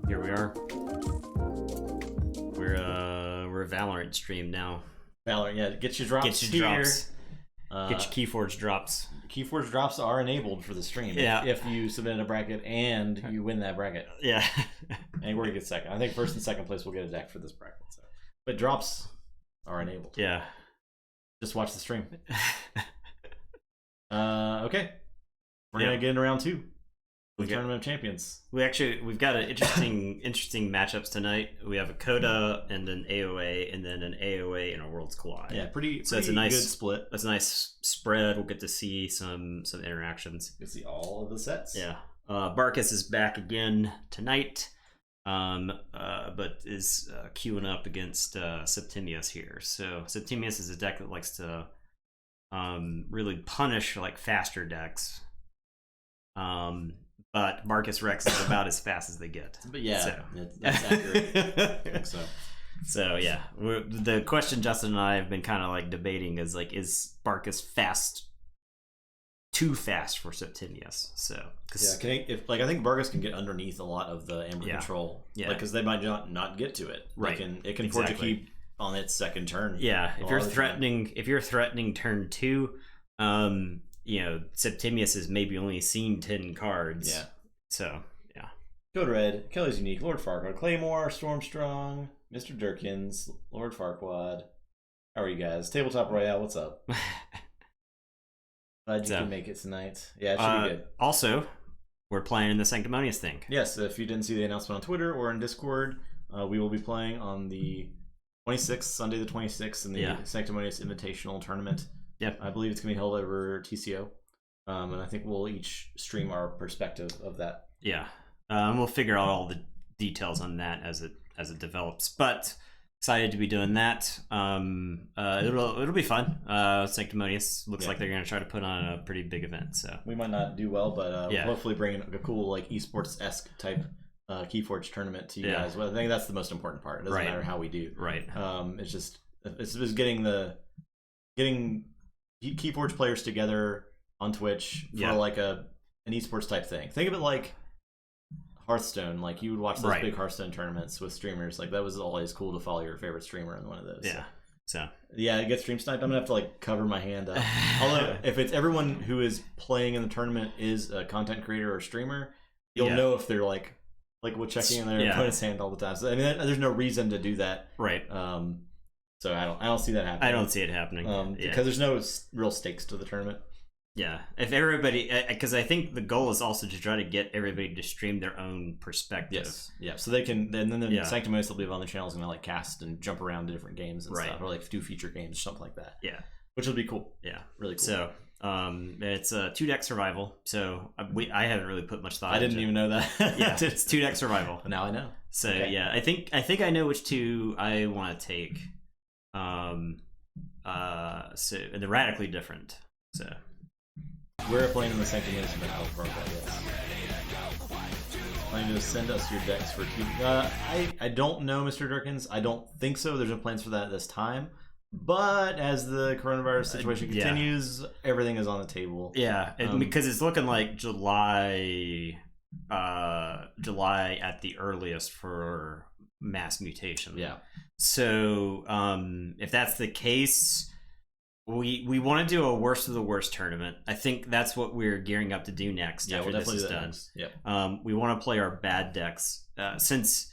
Here we are. We're a Valorant stream now. Valorant, yeah. Get your drops Get your here. drops. Get your Keyforge drops. Keyforge drops are enabled for the stream. Yeah. If you submit a bracket and you win that bracket. Yeah. And we're gonna get second. I think first and second place will get a deck for this bracket. So. But drops are enabled. Yeah. Just watch the stream. Okay. We're gonna get into round 2. The Tournament of Champions. We've got an interesting matchups tonight. We have a Coda and an AOA, and then an AOA and a Worlds Collide. Yeah, pretty it's a nice good split. That's a nice spread. We'll get to see some interactions. You can see all of the sets. Yeah. Barkus is back again tonight, but is queuing up against Septimius here. So Septimius is a deck that likes to really punish like faster decks. But Marcus Rex is about as fast as they get. But yeah, so. that's accurate. I think so. So yeah, the question Justin and I have been kind of like debating is like, is Barkus too fast for Septimius? So yeah, I think Barkus can get underneath a lot of the Amber control, because they might not get to it. Right, it can forge a keep on its second turn. Yeah, if you're threatening turn 2, Septimius has maybe only seen 10 cards. Yeah. So, yeah. Code Red, Kelly's Unique, Lord Farquaad, Claymore, Stormstrong, Mr. Durkins, Lord Farquaad. How are you guys? Tabletop Royale, what's up? Glad you can make it tonight. Yeah, it should be good. Also, we're playing in the Sanctimonious thing. Yes, if you didn't see the announcement on Twitter or in Discord, we will be playing on the 26th, Sunday the 26th, in the Sanctimonious Invitational Tournament. Yep. I believe it's going to be held over TCO. And I think we'll each stream our perspective of that. Yeah. And we'll figure out all the details on that as it develops. But excited to be doing that. It'll be fun. Sanctimonious looks like they're going to try to put on a pretty big event. So we might not do well, but we'll hopefully bring a cool like esports-esque type Keyforge tournament to you guys. Well, I think that's the most important part. It doesn't matter how we do. Right. It's just getting Keyforge players together on Twitch for like an esports type thing. Think of it like Hearthstone. Like you would watch those big Hearthstone tournaments with streamers. Like that was always cool to follow your favorite streamer in one of those. Yeah. So yeah, it gets stream sniped. I'm gonna have to like cover my hand up. Although if it's everyone who is playing in the tournament is a content creator or streamer, you'll know if they're like checking in their opponent's hand all the time. So I mean, there's no reason to do that. Right. So I don't see that happening. I don't see it happening because there's no real stakes to the tournament. Yeah, if everybody, because I think the goal is also to try to get everybody to stream their own perspective. Yes, yeah. So they can, and then the Sanctimonious will be on the channels and like cast and jump around to different games and stuff, or like do feature games or something like that. Yeah, which will be cool. Yeah, really cool. So it's a 2-deck survival. So I haven't really put much thought. I didn't even know that. Yeah, it's 2-deck survival. But now I know. So yeah, I think I know which 2 I want to take. So and they're radically different. So. We're playing in the Sanctimonious Battle Program, yes. Planning to send us your decks for I don't know, Mr. Durkins. I don't think so. There's no plans for that at this time. But as the coronavirus situation continues, everything is on the table. Yeah, because it's looking like July at the earliest for mass mutation. Yeah. So if that's the case, we want to do a worst of the worst tournament. I think that's what we're gearing up to do next. Yeah, after we'll definitely this is do that done. next. Yeah. We want to play our bad decks since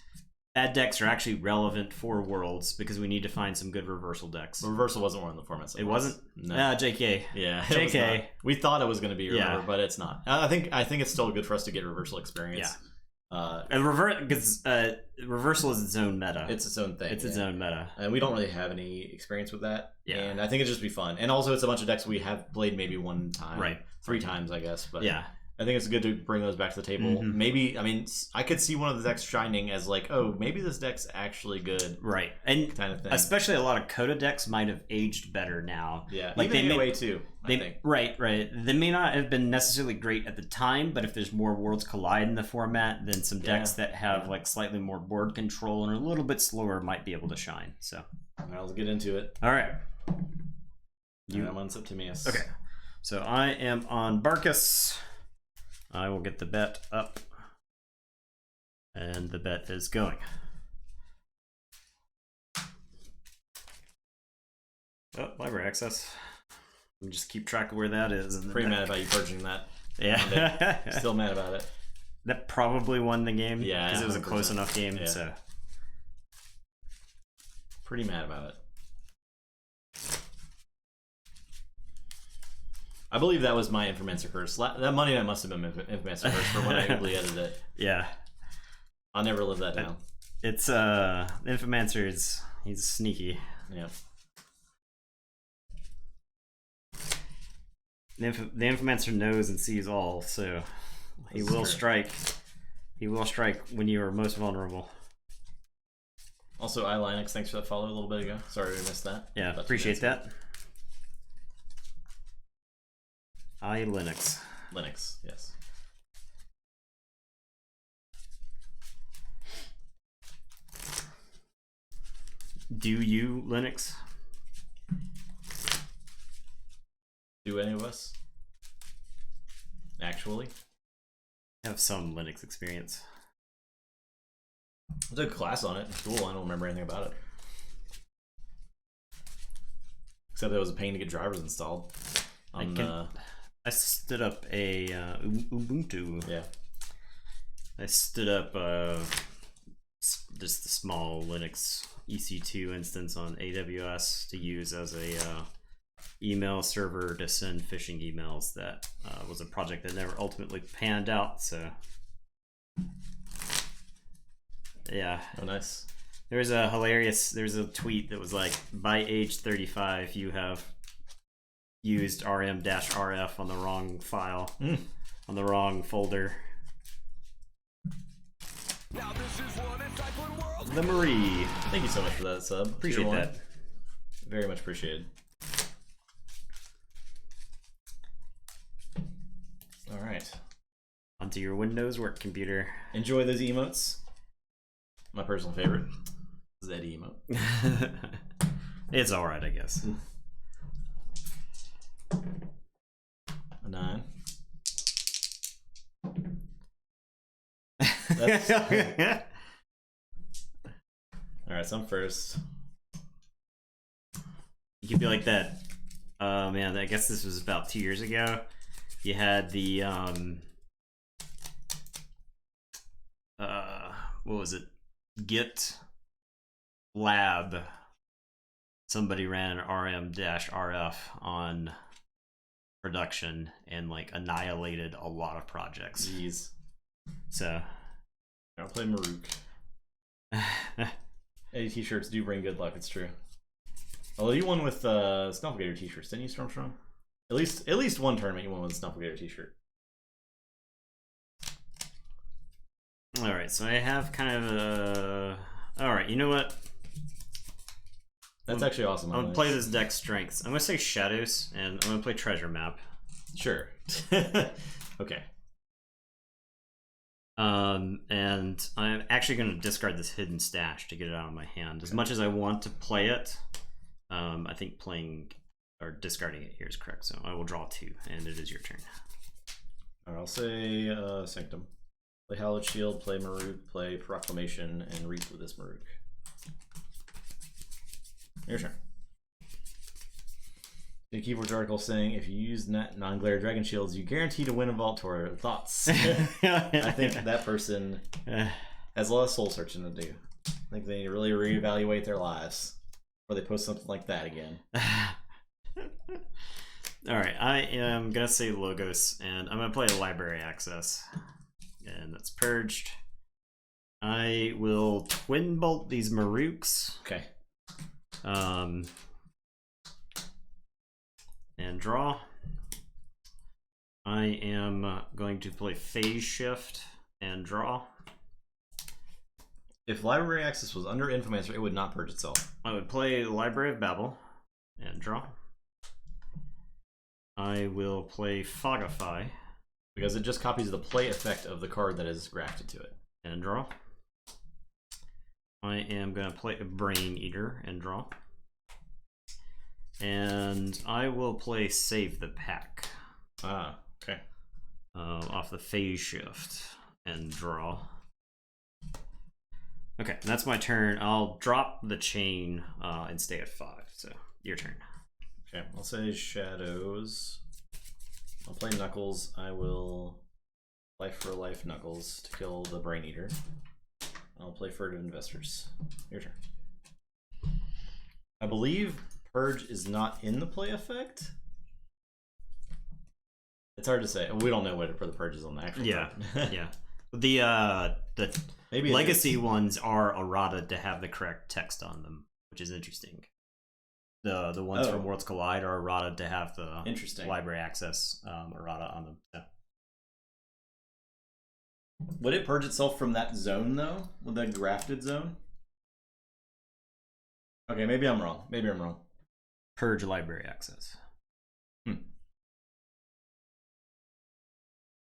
bad decks are actually relevant for Worlds because we need to find some good reversal decks. But reversal wasn't one of the formats. It wasn't. No. JK. Yeah. JK. We thought it was going to be but it's not. I think it's still good for us to get reversal experience. Yeah. Because reversal is its own meta. It's its own thing. It's its own meta, and we don't really have any experience with that. Yeah, and I think it'd just be fun. And also, it's a bunch of decks we have played maybe one time, 3 times, I guess. But yeah, I think it's good to bring those back to the table. Maybe, I mean, I could see one of the decks shining as like, oh, maybe this deck's actually good, right? And kind of thing. Especially a lot of Coda decks might have aged better now. Yeah, like even AOA too. I think. Right. They may not have been necessarily great at the time, but if there's more Worlds Collide in the format, then some decks that have like slightly more board control and are a little bit slower might be able to shine. So, all right, let's get into it. All right. I'm on Septimius. Okay. So I am on Barkus. I will get the bet up. And the bet is going. Oh, library access. Just keep track of where that is. And pretty mad about you purging that. Yeah. Still mad about it. That probably won the game. Yeah. Because it was a close enough game. Yeah. So. Pretty mad about it. I believe that was my Infomancer curse. That money that must have been Infomancer curse for when I ugly edited it. Yeah. I'll never live that down. It's Infomancer he's sneaky. Yeah. The Infomancer knows and sees all, so he will strike. He will strike when you are most vulnerable. Also, iLinux, thanks for that follow a little bit ago. Sorry we missed that. Yeah, appreciate that. iLinux. Linux, yes. Do you Linux? Do any of us? Actually? I have some Linux experience. I took a class on it. It's cool. I don't remember anything about it. Except it was a pain to get drivers installed. I stood up a Ubuntu. Yeah. I stood up just a small Linux EC2 instance on AWS to use as a email server to send phishing emails. That was a project that never ultimately panned out. So yeah. Oh, nice. There's a tweet that was like, by age 35 you have used rm-rf on the wrong file, on the wrong folder. The Marie. Thank you so much for that sub. Appreciate that. Very much appreciated. All right. Onto your Windows work computer. Enjoy those emotes. My personal favorite is that emote. It's alright, I guess. A 9. Alright, so I'm first. You could be like that. Man, I guess this was about 2 years ago. You had the what was it? Git lab. Somebody ran rm-rf on production and like annihilated a lot of projects. Jeez. So I'll play Maruk. Eddie t-shirts do bring good luck, it's true. Although you won with Snufflegator t-shirts, didn't you, Stormstrong? At least one tournament you won with a Snufflegator t-shirt. Alright, so I have kind of a... Alright, you know what? That's actually awesome. I'm gonna play this deck strengths. I'm gonna say Shadows, and I'm gonna play Treasure Map. Sure. Okay. And I'm actually gonna discard this Hidden Stash to get it out of my hand. As much as I want to play it, I think playing or discarding it here is correct. So I will draw 2, and it is your turn. Alright, I'll say Sanctum. Play Hallowed Shield, play Maruk, play Proclamation, and reach with this Maruk. Your turn. The Keyforge article saying if you use non-glare dragon shields, you guarantee to win a vault tour. Thoughts? I think that person has a lot of soul searching to do. I think they need to really reevaluate their lives before they post something like that again. Alright, I am gonna say Logos, and I'm gonna play a Library Access. And that's purged. I will Twin Bolt these Maruks. Okay. And draw. I am going to play Phase Shift and draw. If Library Access was under Infomancer, it would not purge itself. I would play Library of Babel and draw. I will play Fogify. Because it just copies the play effect of the card that is grafted to it. And draw. I am going to play a Brain Eater and draw. And I will play Save the Pack. Ah, okay. Off the Phase Shift and draw. Okay, that's my turn. I'll drop the chain and stay at 5. So your turn. Okay, I'll say Shadows. I'll play Knuckles. I will Life for Life Knuckles to kill the Brain Eater. I'll play Furtive Investors. Your turn. I believe Purge is not in the play effect. It's hard to say. We don't know what for the Purge is on the actual. Yeah, yeah. The maybe legacy ones are errata to have the correct text on them, which is interesting. The ones from Worlds Collide are errata to have the library access errata on them. Yeah. Would it purge itself from that zone though? With the grafted zone? Okay, maybe I'm wrong. Maybe I'm wrong. Purge library access.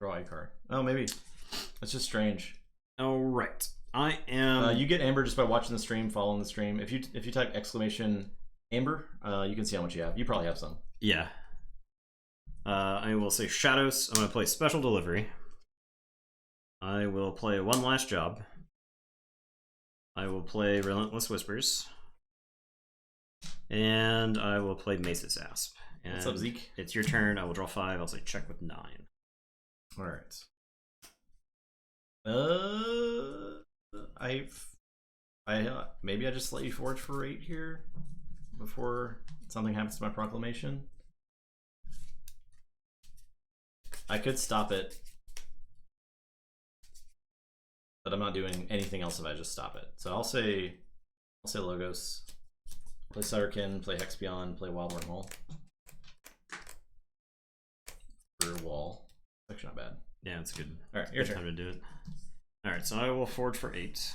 Draw a card. Oh, maybe. That's just strange. All right. I am. You get Amber just by watching the stream, following the stream. If you type exclamation Amber, you can see how much you have. You probably have some. Yeah. I will say Shadows. I'm going to play Special Delivery. I will play One Last Job. I will play Relentless Whispers. And I will play Mace's Asp. And what's up, Zeke? It's your turn. I will draw 5. I'll say check with 9. All right. Maybe I just let you forge for 8 here before something happens to my proclamation. I could stop it, but I'm not doing anything else if I just stop it. So I'll say Logos, play Sutterkin, play Hexpion, play Wild Wormhole for Wall. Actually, not bad. Yeah, it's good. All right, your turn. Time to do it. All right, so I will forge for 8.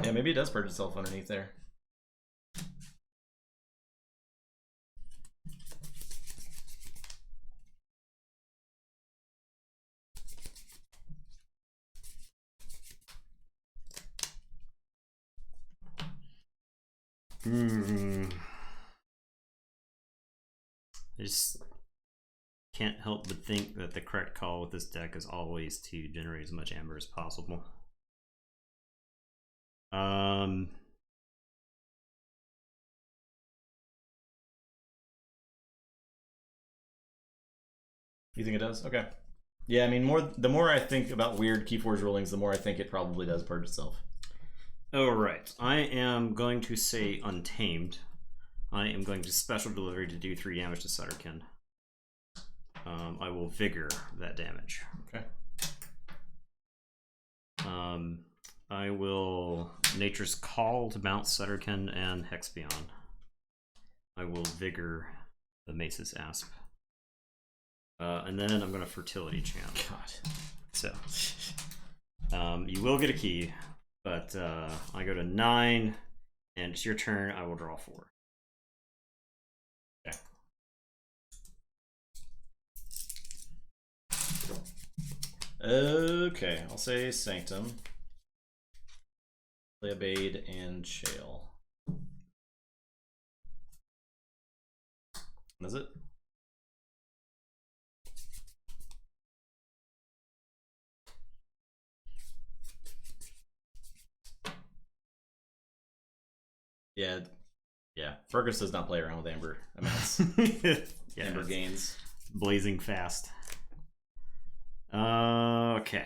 Yeah, maybe it does purge itself underneath there. I just can't help but think that the correct call with this deck is always to generate as much amber as possible. You think it does? Okay. Yeah, I mean, the more I think about weird Keyforge rulings, the more I think it probably does purge itself. All right. I am going to say Untamed. I am going to Special Delivery to do 3 damage to Sutterkin. I will Vigor that damage. Okay. I will Nature's Call to bounce Sutterkin and Hexpion. I will Vigor the Mace's Asp. And then I'm going to Fertility Chant. God. So, you will get a key, but I go to 9, and it's your turn. I will draw 4. Okay. Okay, I'll say Sanctum. Play Abade and Shale. Is it? Yeah. Fergus does not play around with Amber amounts. Yeah, Amber gains. Blazing fast. Okay.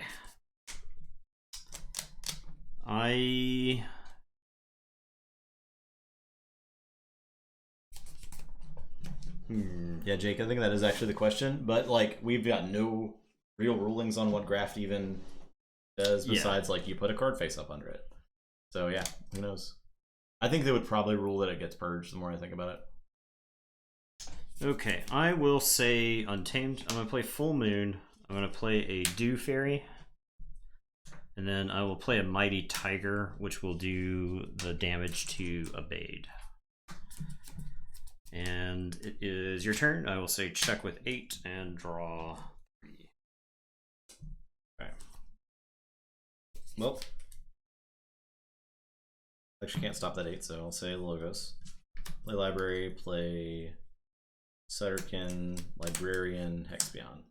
Yeah, Jake, I think that is actually the question. But, like, we've got no real rulings on what Graft even does besides, like, you put a card face up under it. So, yeah, who knows? I think they would probably rule that it gets purged the more I think about it. Okay, I will say Untamed. I'm going to play Full Moon. I'm going to play a Dew Fairy. And then I will play a Mighty Tiger, which will do the damage to Abade. And it is your turn. I will say check with 8 and draw 3. Okay. Well, actually can't stop that 8, so I'll say Logos. Play Library, play Sutterkin, Librarian, Hexpion.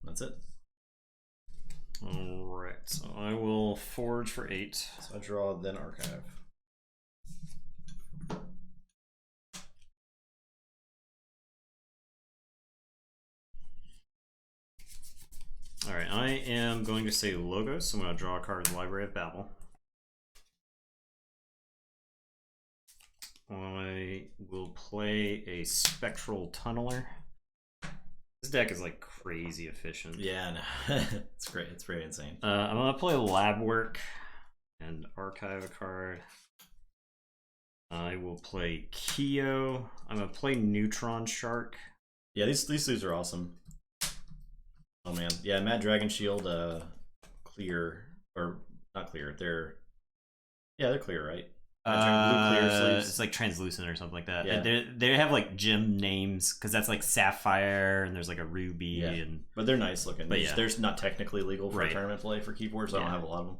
That's it. Alright, so I will forge for 8. So I draw, then archive. Alright, I am going to say Logos, so I'm going to draw a card, Library of Babel. I will play a Spectral Tunneler. This deck is like crazy efficient. Yeah, no. It's great. It's very insane. I'm going to play Lab Work and archive a card. I will play Keo. I'm going to play Neutron Shark. Yeah, these sleeves are awesome. Oh man, yeah, Mad Dragon Shield, clear, or not clear, they're clear, right? Blue clear sleeves. It's like translucent or something like that. Yeah. They have like gem names because that's like sapphire and there's like a ruby and. But they're nice looking. But they're not technically legal for tournament play for Keyforge, so I don't have a lot of them.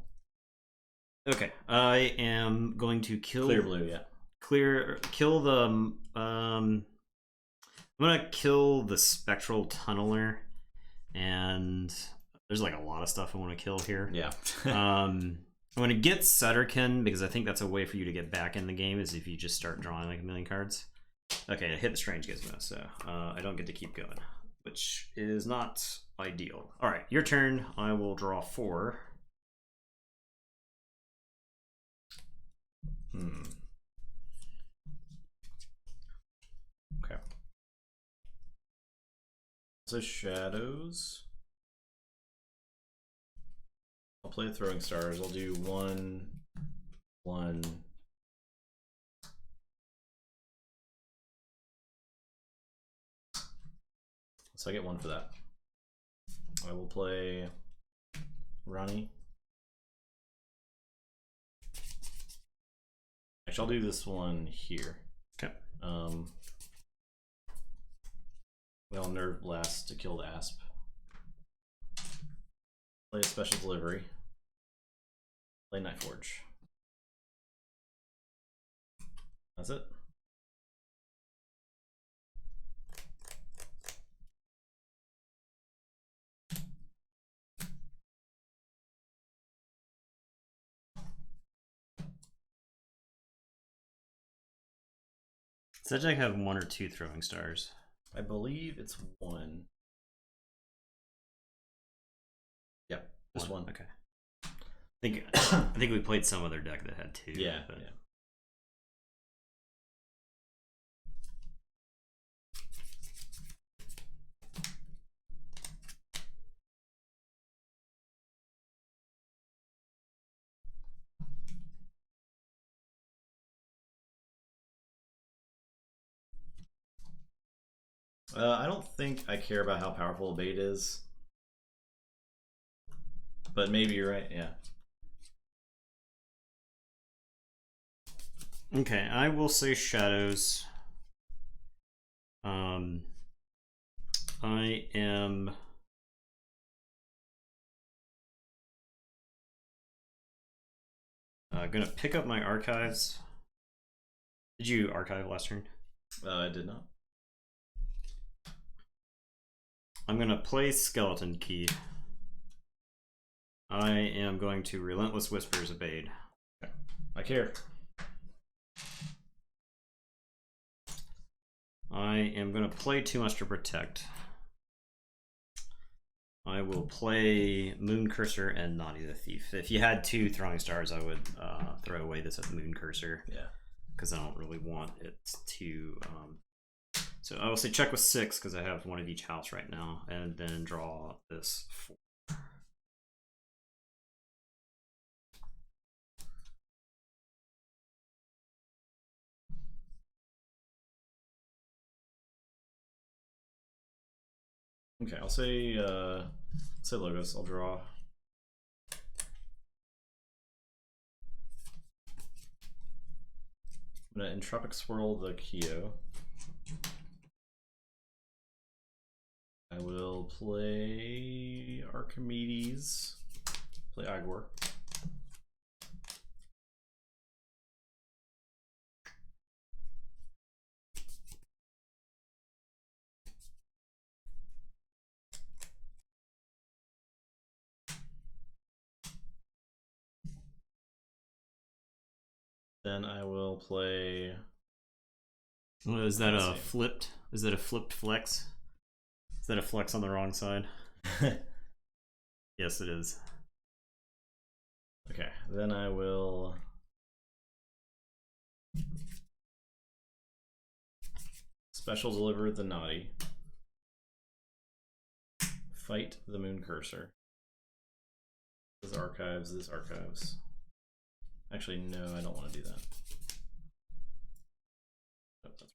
Okay, I am going to kill clear blue. Yeah. Kill the. I'm gonna kill the Spectral Tunneler, and there's like a lot of stuff I want to kill here. Yeah. I'm going to get Sutterkin because I think that's a way for you to get back in the game is if you just start drawing like a million cards. Okay, I hit the Strange Gizmo, so I don't get to keep going, which is not ideal. All right, your turn. I will draw 4. Okay. So shadows. I'll play Throwing Stars. I'll do 1, 1. So I get 1 for that. I will play Ronnie. Actually, I'll do this one here. Okay. Well, Nerve Blast to kill the Asp. Play a Special Delivery. Play Night Forge. That's it. Does that deck have 1 or 2 Throwing Stars? I believe it's 1. Yep, just 1. Okay. I think we played some other deck that had 2. Yeah, but... yeah. I don't think I care about how powerful a bait is. But maybe you're right, yeah. Okay, I will say Shadows. I am... gonna pick up my archives. Did you archive last turn? I did not. I'm gonna play Skeleton Key. I am going to Relentless Whispers Evade. Okay. I care. I am gonna play Too Much to Protect. I will play Moon Cursor and Naughty the Thief. If you had 2 Throwing Stars, I would throw away this at Moon Cursor. Yeah. Because I don't really want it to... So I will say check with 6 because I have 1 of each house right now, and then draw this 4. Okay, I'll say Logos. I'll draw. I'm gonna Entropic Swirl the Keo. I will play Archimedes. Play Igor. then I will play. Well, is that a flipped? Is that a flipped flex? Is that a flex on the wrong side? Yes, it is. Okay, then I will. Special deliver the naughty. Fight the moon cursor. This archives, this archives. Actually, no, I don't want to do that. Oh, that's...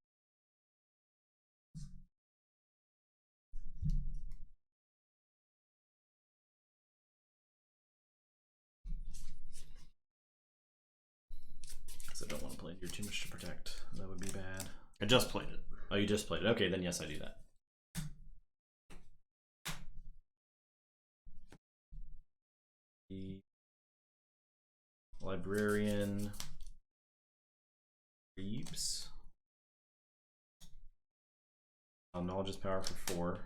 I don't want to play. You're too much to protect. That would be bad. I just played it. Oh, you just played it. Okay, then yes, I do that. The librarian Reeves. Knowledge is power for 4.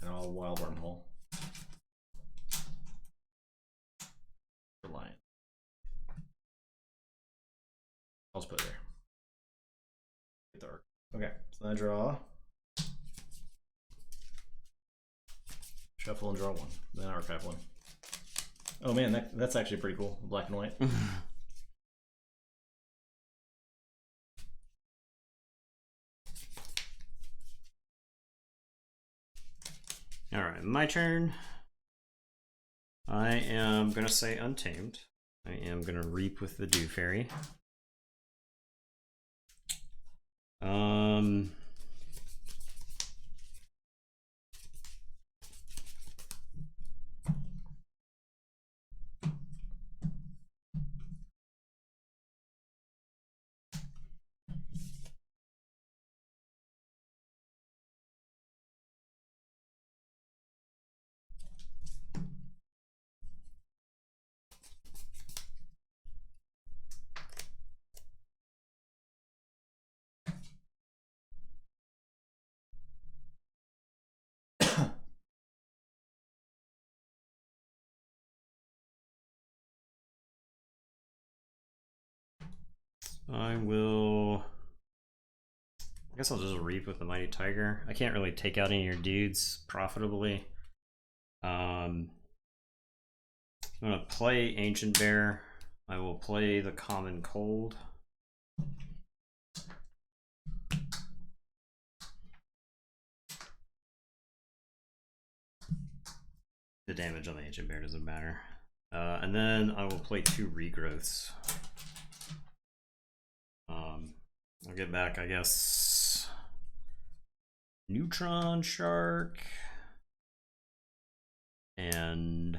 And I'll wild wormhole. For lion. I'll just put it there. Get the arc. Okay, so I draw. Shuffle and draw 1. Then archive 1. Oh man, that's actually pretty cool. Black and white. Alright, my turn. I am going to say Untamed. I am going to Reap with the Dew Fairy. I guess I'll just Reap with the Mighty Tiger. I can't really take out any of your dudes profitably. I'm going to play Ancient Bear. I will play the Common Cold. The damage on the Ancient Bear doesn't matter. And then I will play 2 Regrowths. I'll get back, I guess, Neutron Shark and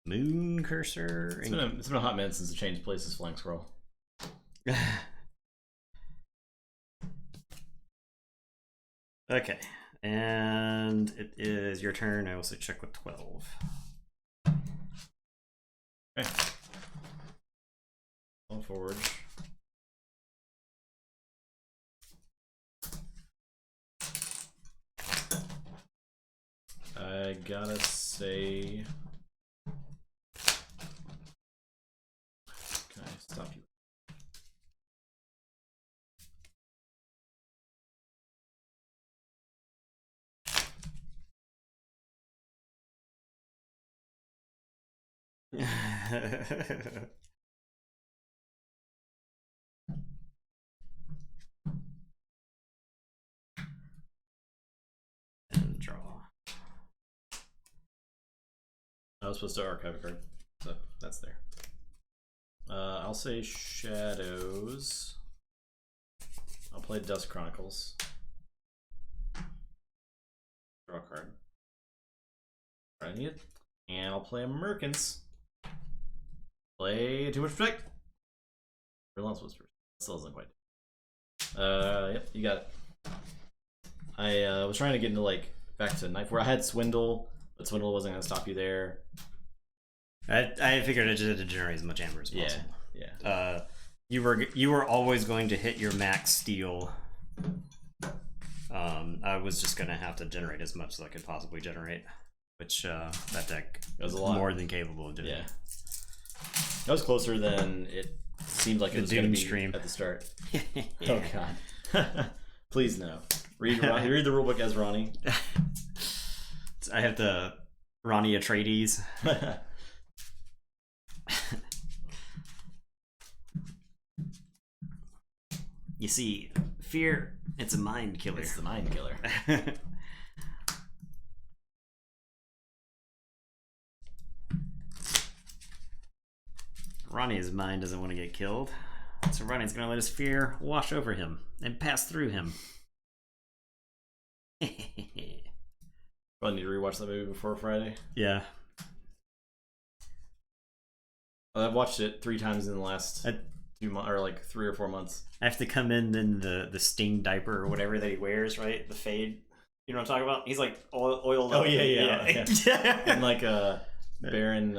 Moon Cursor. It's been a hot minute since it changed places flying scroll. Okay, and it is your turn. I also check with 12. Okay. I'll forward. I gotta say, can I stop you? And draw. I was supposed to archive a card, so that's there. I'll say Shadows. I'll play Dust Chronicles. Draw a card. I need it. And I'll play Merkins. Play Too Much Protect. Relentless Whisper. Still doesn't quite. Yep, you got it. I was trying to get into back to Knife where I had Swindle, but Swindle wasn't gonna stop you there. I figured I just had to generate as much amber as possible. Yeah. You were always going to hit your max steal. I was just gonna have to generate as much as I could possibly generate, which that deck was a lot more than capable of doing. Yeah, that was closer than it seemed like it was going to be stream at the start. Oh god. Please no. Read the rulebook as Ronnie. I have the Ronnie Atreides. You see, fear, it's a mind killer. It's the mind killer. Ronnie's mind doesn't want to get killed, so Ronnie's going to let his fear wash over him and pass through him. Probably need to rewatch that movie before Friday. Yeah. I've watched it 3 times in the last 2 months, or like 3 or 4 months. I have to come in the Sting diaper or whatever that he wears, right? The fade. You know what I'm talking about? He's like oiled up. Oh yeah. And like Baron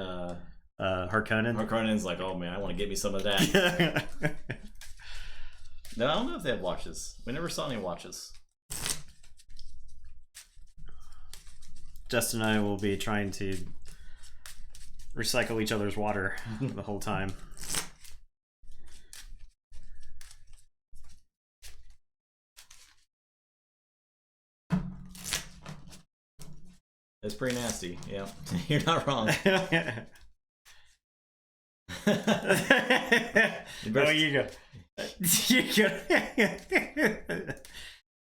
Harkonnen. Harkonnen's like, oh man, I want to get me some of that. No, I don't know if they have watches. We never saw any watches. Justin and I will be trying to recycle each other's water the whole time. It's pretty nasty. Yeah, you're not wrong. Oh, you go.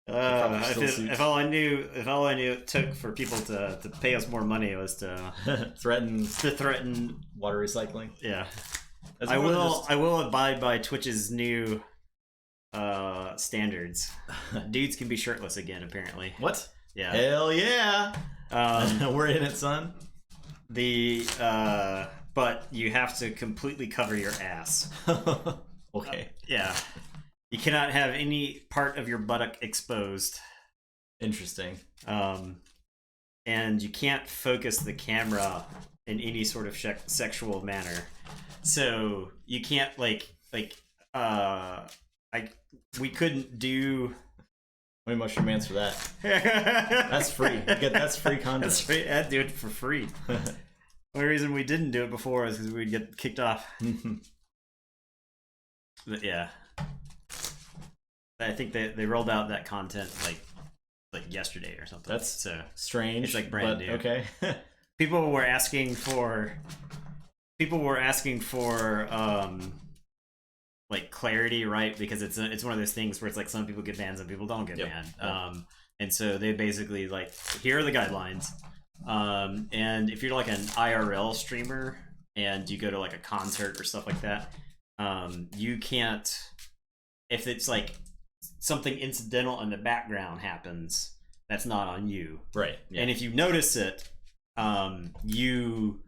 If all I knew it took for people to pay us more money was to threaten water recycling. Yeah, I will abide by Twitch's new standards. Dudes can be shirtless again, apparently. What? Yeah. Hell yeah. We're in it, son. But you have to completely cover your ass. Okay. Yeah. You cannot have any part of your buttock exposed. Interesting. And you can't focus the camera in any sort of sexual manner. So you can't we couldn't do. How many mushroom mans for that? That's free. That's free content. That's free. I'd do it for free. The only reason we didn't do it before is because we'd get kicked off. But yeah. I think they rolled out that content like yesterday or something. That's so strange. It's like brand new. Okay. People were asking for like clarity, right? Because it's one of those things where it's like some people get banned, some people don't get banned. And so they basically like, here are the guidelines. And if you're like an IRL streamer and you go to like a concert or stuff like that, you can't, if it's like something incidental in the background happens, that's not on you. Right. Yeah. And if you notice it, you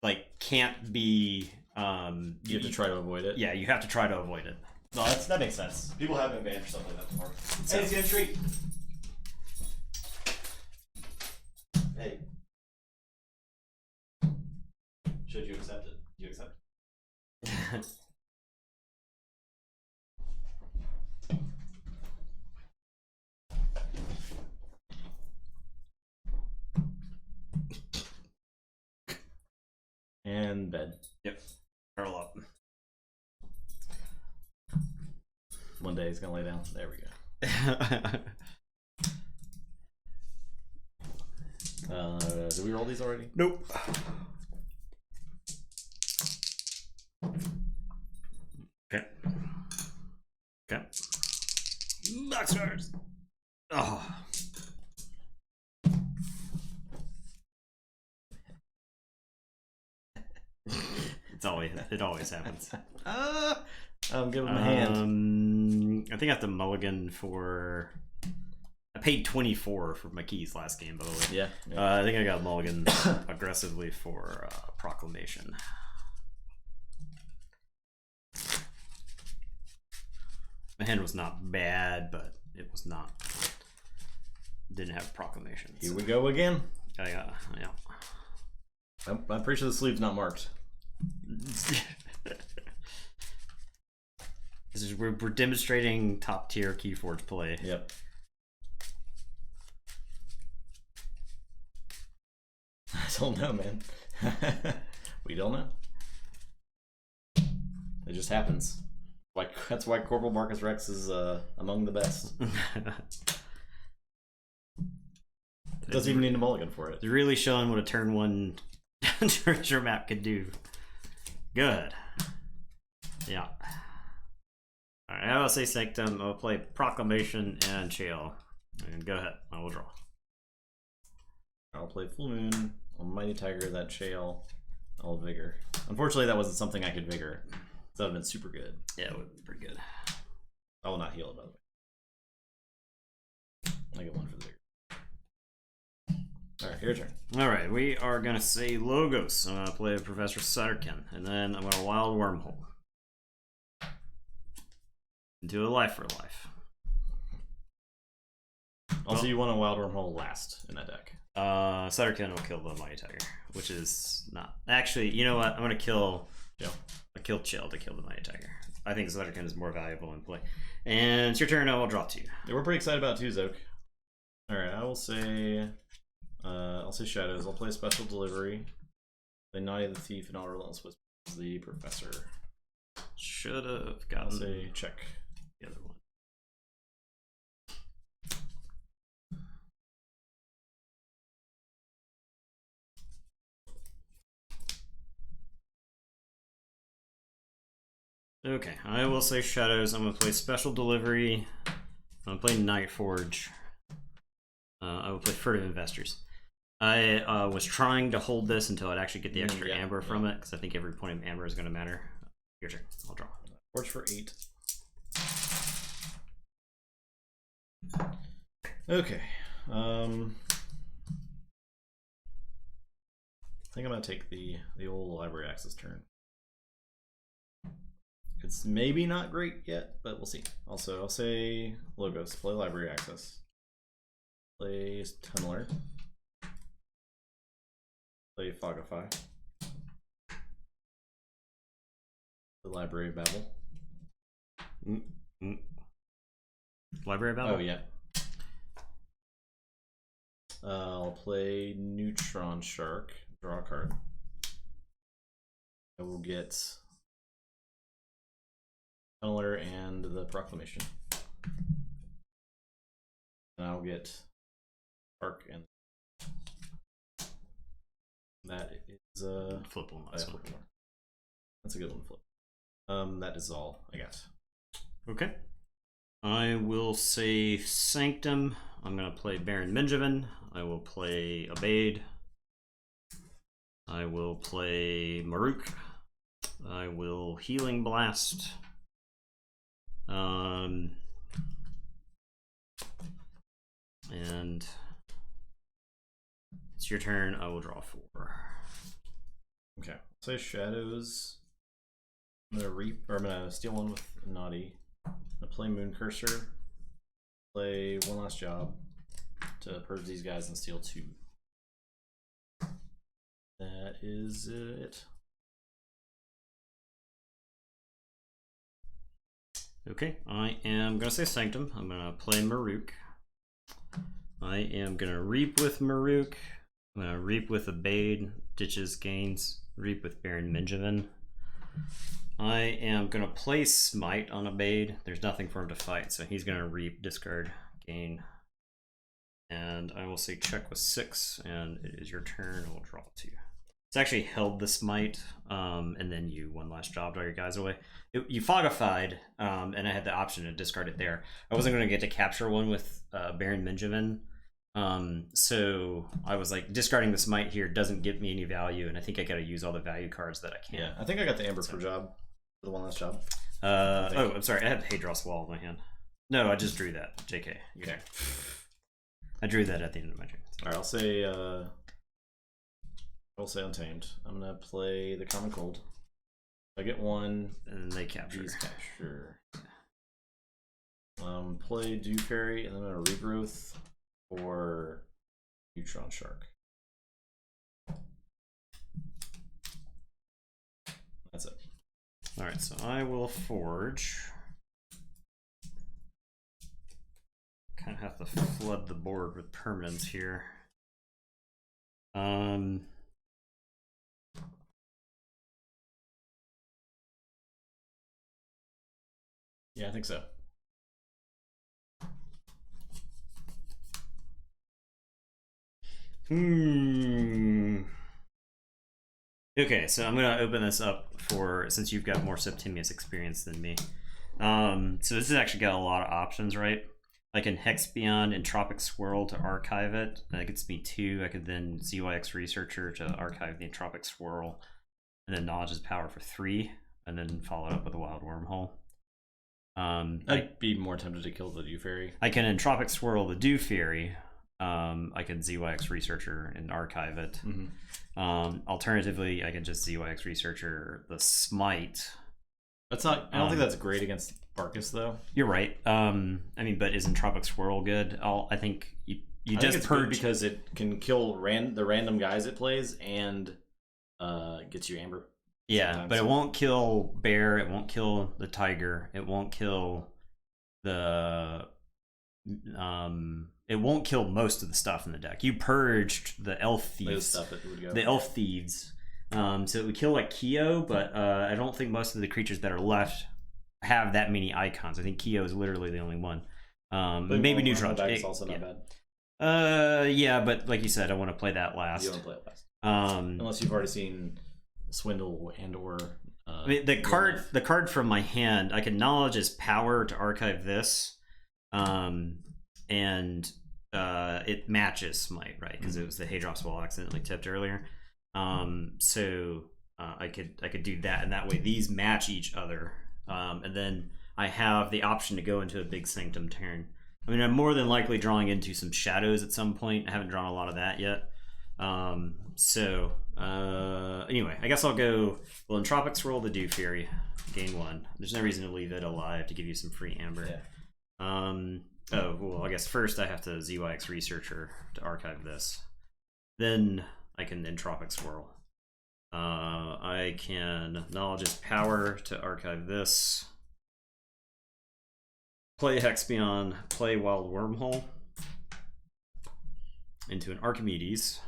like can't be you have to try to avoid it. Yeah, you have to try to avoid it. No, that makes sense. People have been banned for something like that before. So, hey, it's gonna treat. Hey. Should you accept it? Do you accept it? And bed. Yep. Curl up. One day he's gonna lay down. There we go. Did we roll these already? Nope. Okay. Okay. Boxers. Oh. It always happens. I'm giving him a hand. I think I have to mulligan for. I paid 24 for my keys last game, by the way. Yeah. I think I got mulligan aggressively for proclamation. My hand was not bad, but it was not. Didn't have proclamation. Here we go again. I got yeah. I'm pretty sure the sleeve's not marked. We're demonstrating top tier Keyforge play. Yep. don't know, man. We don't know. It just happens. That's why Corporal Marcus Rex is among the best. Doesn't even need a mulligan for it. It's really showing what a turn 1 treasure map could do. Good. Yeah. Alright, I will say Sanctum. I'll play Proclamation and Chael. And go ahead. I will draw. I'll play Full Moon, Almighty Tiger, that Chael, I'll Vigor. Unfortunately, that wasn't something I could Vigor. That would have been super good. Yeah, it would have been pretty good. I will not heal it, by the way. I get 1 for the Vigor. Alright, your turn. Alright, we are going to say Logos. I'm going to play Professor Sutterkin. And then I'm going to Wild Wormhole. Into a Life for Life. Also, well, you want a Wild Wormhole last in that deck. Sutterkin will kill the Mighty Tiger, which is not... Actually, you know what? I'm going to kill... Chill. I kill Chill to kill the Mighty Tiger. I think Sutterkin is more valuable in play. And it's your turn, I will draw 2. Yeah, we're pretty excited about it too, Zoke. Alright, I will say... I'll say Shadows. I'll play Special Delivery. Play Naughty the Thief, and I'll Relentless Whisper as the Professor. Should have gotten... I'll say check. The other one. Okay, I will say Shadows. I'm going to play Special Delivery. I'm going to play Nightforge. I will play Furtive Investors. I was trying to hold this until I'd actually get the extra amber from it, because I think every point of amber is going to matter. Your turn. I'll draw. Forge for 8. Okay. I think I'm going to take the old Library Access turn. It's maybe not great yet, but we'll see. Also, I'll say Logos. Play Library Access. Play Tunneler. Play Fogify. The Library of Babel. Library of Babel? Oh, yeah. I'll play Neutron Shark. Draw a card. I will get Tunneler and the Proclamation. And I'll get Arc and that is flip one. That's a good one. Flip. That is all I got. Okay. I will say Sanctum. I'm gonna play Baron Benjamin. I will play Abade. I will play Maruk. I will Healing Blast. And it's your turn. I will draw 4. Okay. Say Shadows. I'm gonna steal one with Naughty. I'm gonna play Moon Cursor. Play one last job to purge these guys and steal 2. That is it. Okay, I am gonna say Sanctum. I'm gonna play Maruk. I am gonna Reap with Maruk. I'm gonna Reap with Abade, ditches gains, Reap with Baron Benjamin. I am gonna play Smite on Abade. There's nothing for him to fight, so he's gonna Reap, discard, gain. And I will say check with 6, and it is your turn. We'll draw 2. It's actually held the Smite, and then you one last job, draw your guys away. You Fogified, and I had the option to discard it there. I wasn't going to get to capture one with Baron Benjamin, so I was like, discarding the Smite here doesn't give me any value, and I think I got to use all the value cards that I can. Yeah, I think I got the Amber for job, for the one last job. Oh, I'm sorry, I had Hadros Wall in my hand. No, I just drew that. JK. Okay. I drew that at the end of my turn. All right, I'll say Untamed. I'm gonna play the Common Cold. I get 1, and then they capture. These capture. Play Dew Fairy, and then a Regrowth for Neutron Shark. That's it. All right, so I will Forge. Kind of have to flood the board with permanents here. Yeah, I think so. Okay, so I'm gonna open this up for, since you've got more Septimius experience than me. So this has actually got a lot of options, right? I can Hex Beyond Entropic Swirl to archive it. That gets me 2. I could then ZYX Researcher to archive the Entropic Swirl, and then Knowledge's Power for 3, and then follow it up with a Wild Wormhole. I'd be more tempted to kill the Dew Fairy. I can Entropic Swirl the Dew Fairy. I can ZYX Researcher and archive it. Alternatively, I can just ZYX Researcher the Smite. That's not. I don't think that's great against Barkus, though. You're right. I mean, but is Entropic Swirl good? I think you just purge because it can kill the random guys it plays and gets you Amber. Yeah, sometimes. But it won't kill Bear. It won't kill the Tiger. It won't kill the it won't kill most of the stuff in the deck. You purged the Elf Thieves. The Elf Thieves. So it would kill like Keo, but I don't think most of the creatures that are left have that many icons. I think Keo is literally the only one. Maybe Neutron. It's also not bad. Yeah, but like you said, I want to play that last. You want to play it last. Unless you've already seen Swindle and/or. I mean, the card from my hand, I can Knowledge as Power to archive this, and it matches Smite, right? Because it was the Hadross Wall accidentally tipped earlier. So I could do that, and that way these match each other. And then I have the option to go into a big Sanctum turn. I mean, I'm more than likely drawing into some shadows at some point. I haven't drawn a lot of that yet. Anyway, I guess I'll go. Well, Entropic Swirl the Dew Fury, gain 1. There's no reason to leave it alive to give you some free Amber. Yeah. Oh, well, I guess first I have to ZYX Researcher to archive this. Then I can Entropic Swirl. I can Knowledge's Power to archive this. Play Hex Beyond, play Wild Wormhole into an Archimedes.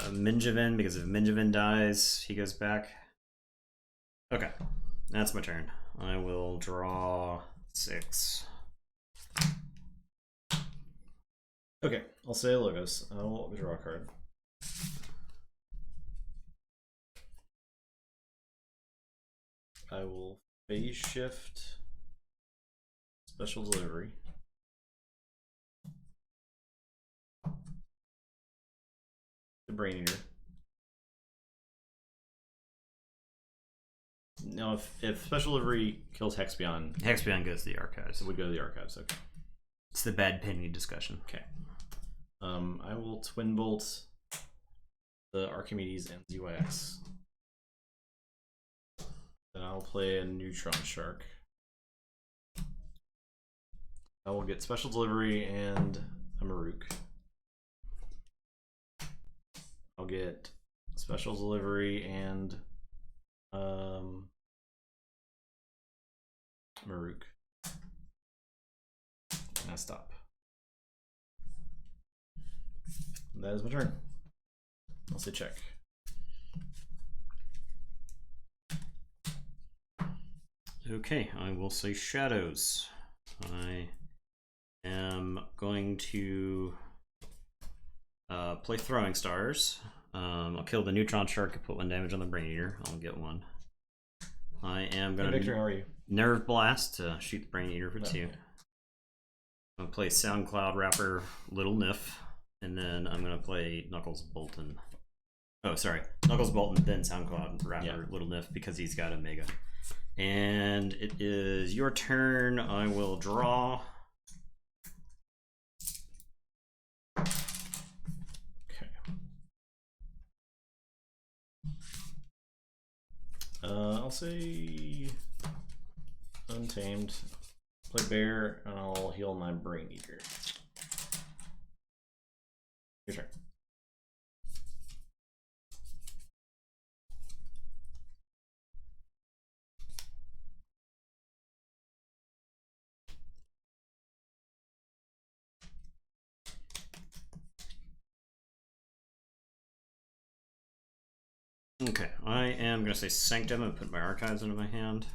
Minjavin, because if Minjavin dies, he goes back. Okay, that's my turn. I will draw 6. Okay, I'll say Logos. I'll draw a card. I will phase shift Special Delivery. The Brain Eater. Now, if Special Delivery kills Hexbeyond... Hexbeyond goes to the archives. It would go to the archives, okay. It's the bad penny discussion. Okay. I will Twin Bolt the Archimedes and ZYX. Then I'll play a Neutron Shark. I will get Special Delivery and a Maruk. I'll get Special Delivery and Maruk. And I stop. That is my turn. I'll say check. Okay, I will say Shadows. I am going to play Throwing Stars. I'll kill the Neutron Shark and put 1 damage on the Brain Eater. I'll get 1. I am going to how are you? Nerve Blast to shoot the Brain Eater for 2. I'm going to play SoundCloud Rapper Little Niff, and then I'm going to play Knuckles Bolton. Oh, sorry. Knuckles Bolton, then SoundCloud Rapper Little Niff, because he's got a Mega. And it is your turn. I will draw. Okay. I'll say Untamed. Play Bear, and I'll heal my Brain Eater. Your turn. Okay, I am gonna say Sanctum and put my archives into my hand.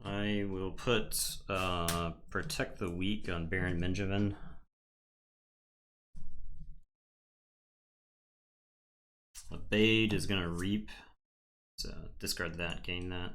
I will put Protect the Weak on Baron Menjavin. Abade is going to Reap, so discard that, gain that.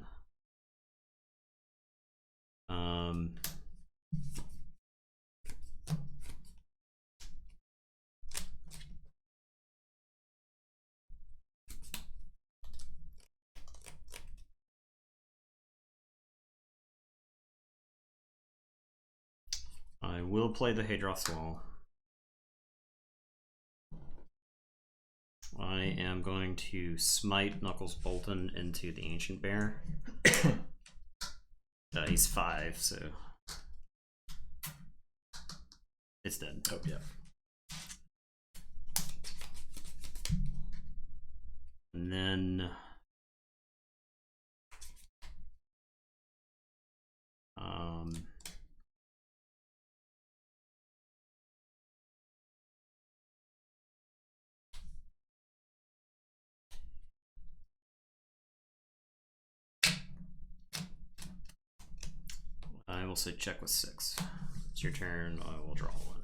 I will play the Hadroth's Wall. I am going to smite Knuckles Bolton into the Ancient Bear. He's 5, so it's dead. Oh, yeah. And then I will say check with 6. It's your turn. I will draw 1.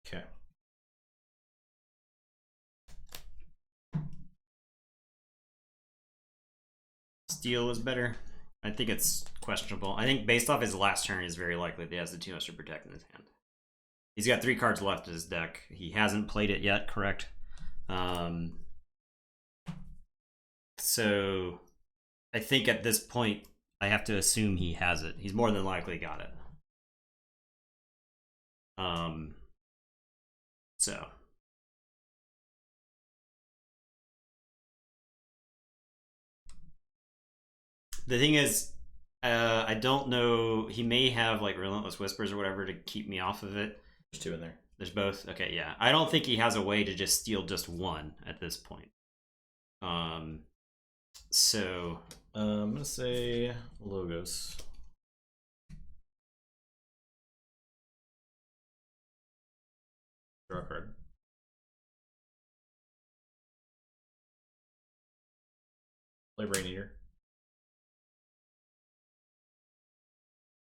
Okay. Steel is better. I think it's questionable. I think based off his last turn, it's very likely that he has the 2 Extra Protect in his hand. He's got 3 cards left in his deck. He hasn't played it yet, correct? So I think at this point, I have to assume he has it. He's more than likely got it. So the thing is, I don't know. He may have like Relentless Whispers or whatever to keep me off of it. There's 2 in there. There's both. Okay, yeah. I don't think he has a way to just steal just 1 at this point. So I'm gonna say Logos. Draw a card. Play Brain Eater.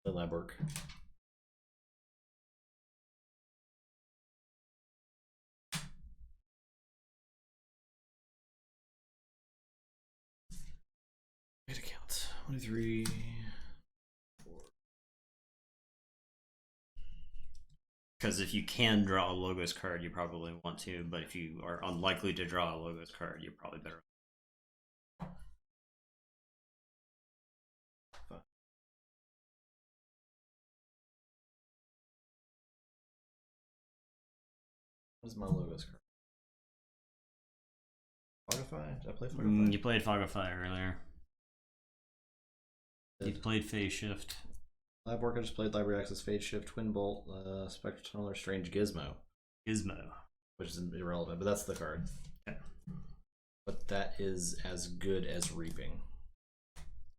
Play Lab Work. Get a count. 1, 2, 3, 4. because if you can draw a Logos card, you probably want to, but if you are unlikely to draw a Logos card, you're probably better. What is my Logos card? Fogify? Did I play Fogify? You played Fogify earlier. You played Phase Shift. Lab Work, I just played Library Access, Phase Shift, Twin Bolt, Spectre Tunneler, Strange Gizmo. Gizmo. Which is irrelevant, but that's the card. Okay. But that is as good as Reaping.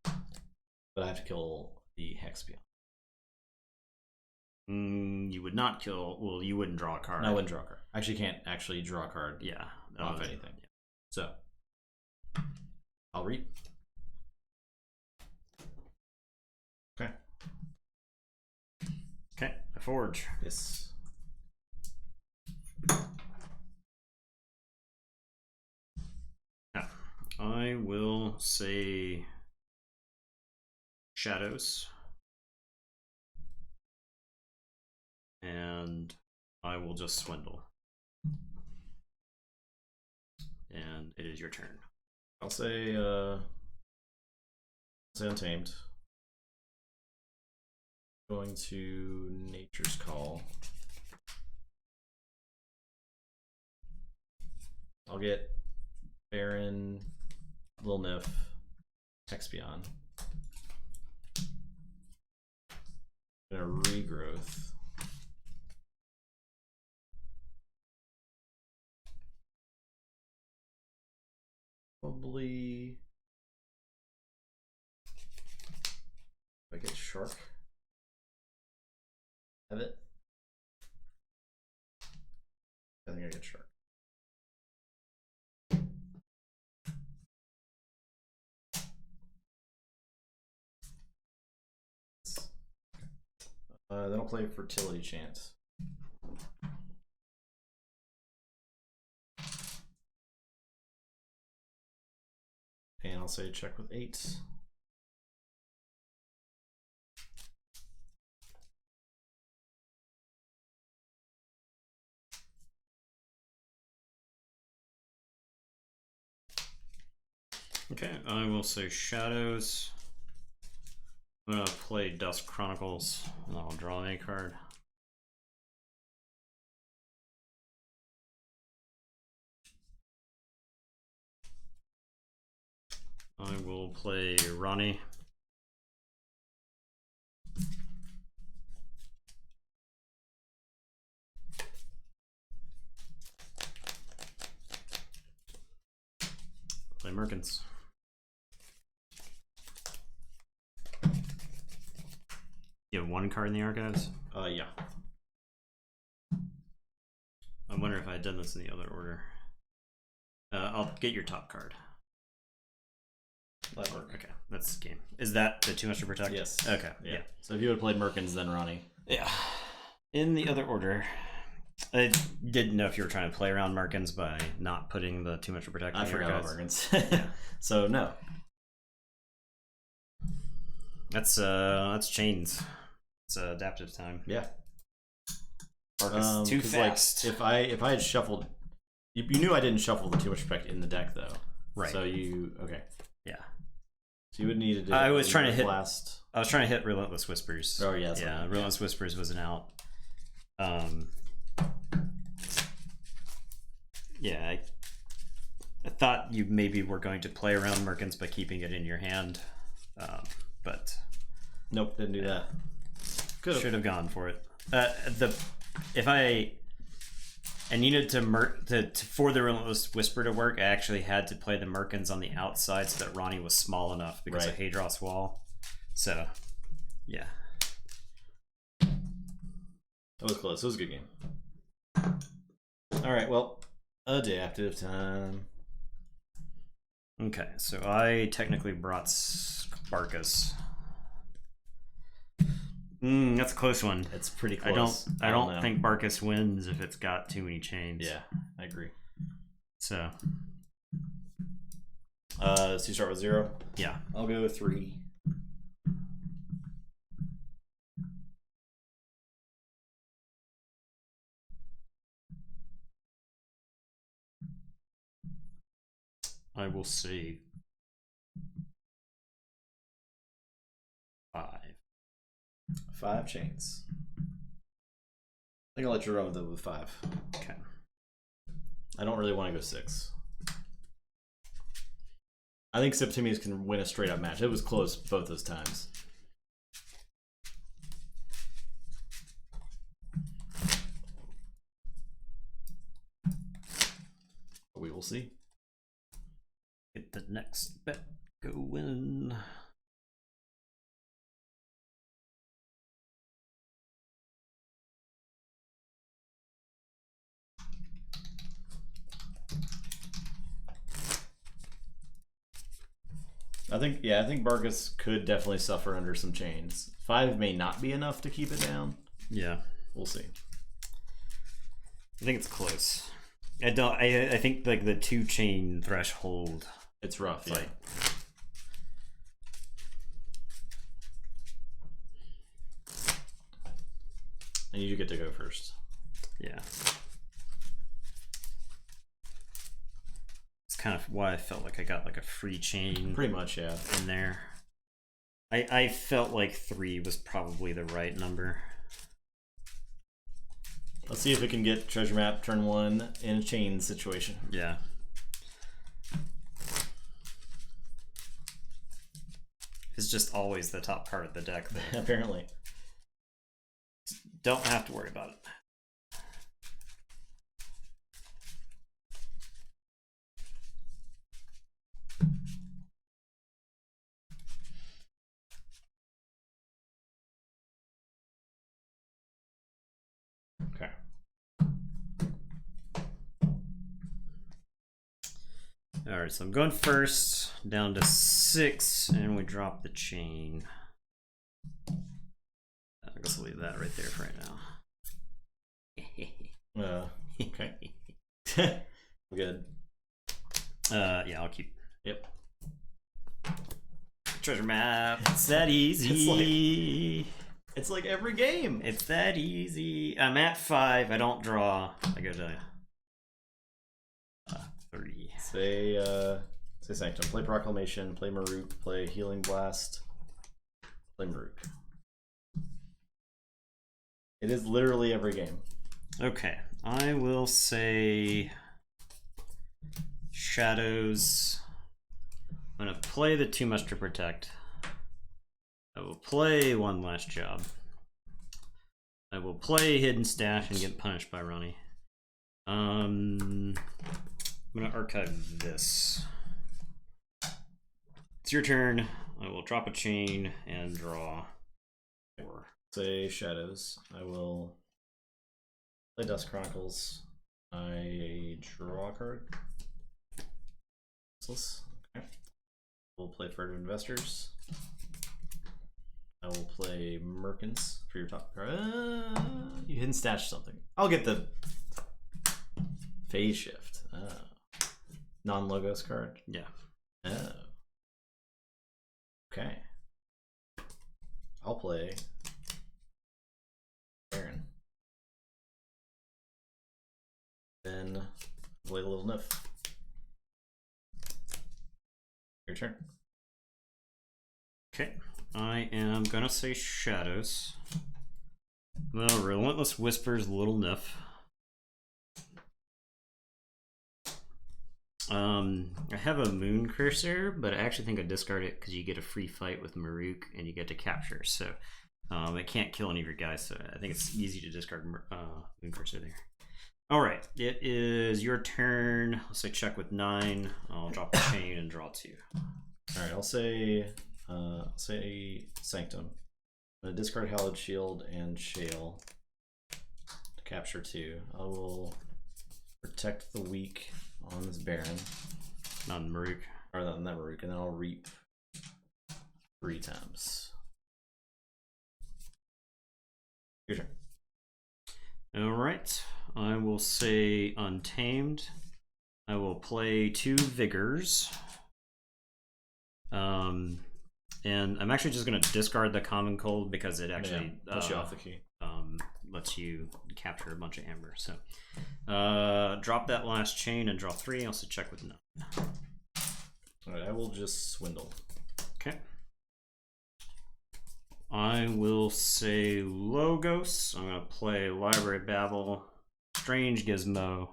But I have to kill the Hex Beyond. You would not kill. Well, you wouldn't draw a card. No, I wouldn't draw a card. I actually can't actually draw a card. Yeah. Off anything. Yeah. So I'll reap. Okay. Okay. I forge. Yes. Yeah. I will say Shadows. And I will just swindle. And it is your turn. I'll say Untamed. Going to Nature's Call. I'll get Baron, Lil Nif, Hex Beyond. Gonna Regrowth. Probably. I get shark. Have it. I think I get shark. Then I'll play fertility chance. And I'll say check with 8. Okay, I will say shadows. I'm gonna play Dusk Chronicles, and I'll draw a card. I will play Ronnie. Play Merkins. You have 1 card in the archives? Yeah. I wonder if I had done this in the other order. I'll get your top card. That work. Okay, that's the game. Is that the too much to protect? Yes. Okay. Yeah. So if you would have played Merkins, then Ronnie. Yeah. In the other order, I didn't know if you were trying to play around Merkins by not putting the too much to protect. I forgot about Merkins. Yeah. So no. That's chains. It's adaptive time. Yeah. Marcus, too fast. Like, if I had shuffled, you knew I didn't shuffle the too much effect in the deck though. Right. So you Yeah. So you would need to do. I was trying to hit last. I was trying to hit Relentless Whispers. Oh yeah. Yeah. Relentless Whispers was an out. Yeah. I thought you maybe were going to play around Merkins by keeping it in your hand, but nope, didn't do that. Should have gone for it. If I needed to for the Relentless Whisper to work, I actually had to play the Merkins on the outside so that Ronnie was small enough because of Hadroth's Wall. So, yeah. That was close. It was a good game. All right, well, adaptive time. Okay, so I technically brought Sparkus. That's a close one. It's pretty close. I don't think Barkus wins if it's got too many chains. Yeah, I agree. So you start with 0? Yeah. I'll go 3. I will say 5. 5 chains. I think I'll let you run with it with 5. Okay. I don't really want to go 6. I think Septimius can win a straight up match. It was close both those times. We will see. Get the next bet going. I think Barkus could definitely suffer under some chains. 5 may not be enough to keep it down. Yeah. We'll see. I think it's close. I think like the 2 chain threshold. It's rough, yeah. Like, and you get to go first. Yeah. It's kind of why I felt like I got like a free chain. Pretty much, yeah. In there. I felt like 3 was probably the right number. Let's see if it can get treasure map turn 1 in a chain situation. Yeah. It's just always the top card of the deck. Apparently. Don't have to worry about it. All right, so I'm going first, down to 6, and we drop the chain. I guess I'll leave that right there for right now. Okay. Good. Yeah, I'll keep. Yep. Treasure map. It's that easy. It's like every game. It's that easy. I'm at 5. I don't draw. I go to 3. Say Sanctum. Play Proclamation. Play Maruk. Play Healing Blast. Play Maruk. It is literally every game. Okay, I will say Shadows. I'm gonna play the Too Much to Protect. I will play One Last Job. I will play Hidden Stash and get punished by Ronnie. I'm gonna archive this. It's your turn. I will drop a chain and draw 4. Say Shadows. I will play Dust Chronicles. I draw a card. Okay. We'll play Furtive Investors. I will play Merkins for your top card. You hidden stash something. I'll get the Phase Shift. Oh. Non-logos card? Yeah. Oh. Okay. I'll play Baron. Then play a little Niff. Your turn. Okay. I am gonna say Shadows. The Relentless Whispers, Little Niff. I have a Moon Cursor, but I actually think I discard it because you get a free fight with Maruk and you get to capture. So it can't kill any of your guys. So I think it's easy to discard Moon Cursor there. All right, it is your turn. I'll say check with 9. I'll drop the chain and draw 2. All right, I'll say Sanctum. I'm gonna discard Hallowed Shield and Shale to capture 2. I will protect the weak on this Baron. On Maruk. Or on that Maruk, and then I'll reap 3 times. Your turn. All right, I will say Untamed. I will play 2 Vigors. And I'm actually just going to discard the Common Cold because it actually puts you off the key. Lets you capture a bunch of amber. So drop that last chain and draw 3. Also check with 9. All right, I will just swindle. Okay. I will say Logos. I'm going to play Library Babble, Strange Gizmo,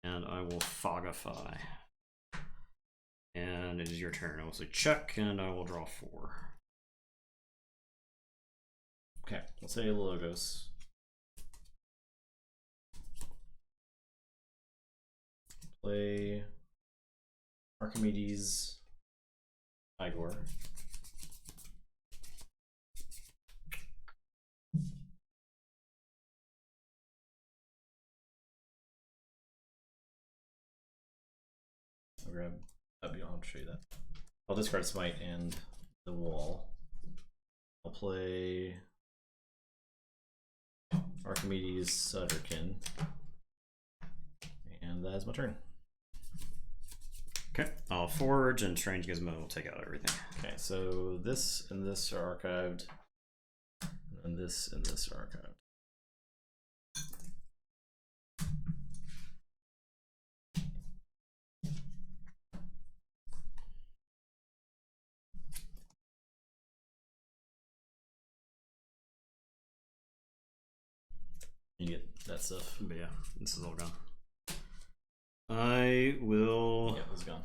and I will Fogify. And it is your turn. I will say check, and I will draw 4. Okay, I'll say Logos. Play Archimedes, Igor. I'll grab. I'll show you that. I'll discard Smite and the Wall. I'll play Archimedes Sutterkin. And that is my turn. Okay, I'll Forge and Strange Gizmo will take out everything. Okay, so this and this are archived. And this are archived. You get that stuff. But yeah, this is all gone. I will. Yeah, it's gone.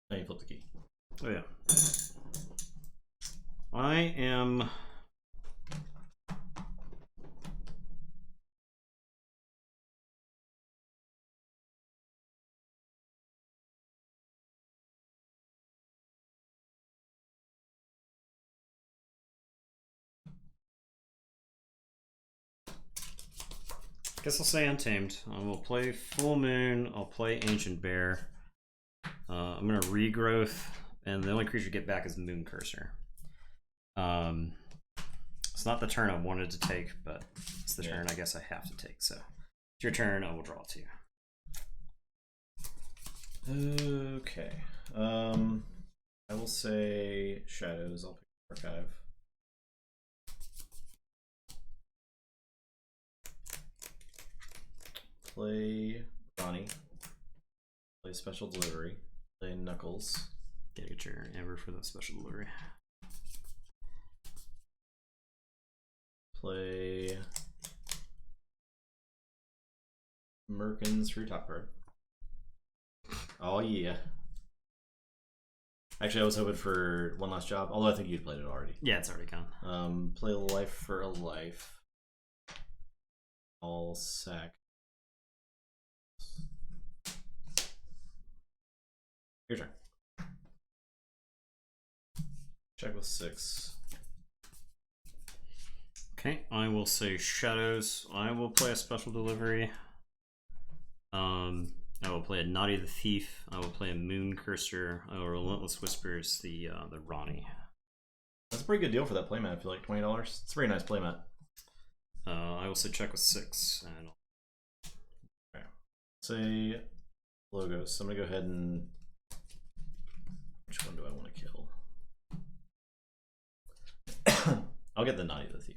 Now you flip the key. Oh yeah. I am Guess I'll say Untamed. I will play Full Moon. I'll play Ancient Bear. I'm gonna Regrowth, and the only creature you get back is Moon Cursor. It's not the turn I wanted to take, but it's the turn I guess I have to take. So it's your turn. I will draw 2. Okay. I will say Shadows. I'll pick Archive. Play Ronnie. Play Special Delivery. Play Knuckles. Get your Amber for the Special Delivery. Play Merkins for your top card. Oh yeah. Actually, I was hoping for One Last Job, although I think you'd played it already. Yeah, it's already gone. Play Life for a Life. All sack. Your turn. Check with 6. Okay, I will say Shadows. I will play a Special Delivery. I will play a Naughty the Thief. I will play a Moon Cursor. I will Relentless Whispers the Ronnie. That's a pretty good deal for that playmat. I feel like $20. It's a very nice playmat. I will say check with 6. And okay. Say Logos. I'm gonna go ahead and which one do I want to kill? I'll get the Naughty the Thief.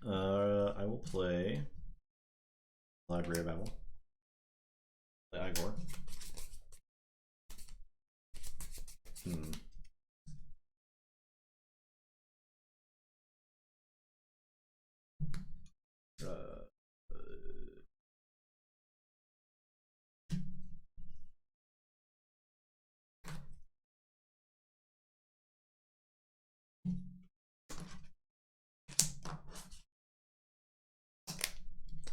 I will play Library of Babel. Play Igor.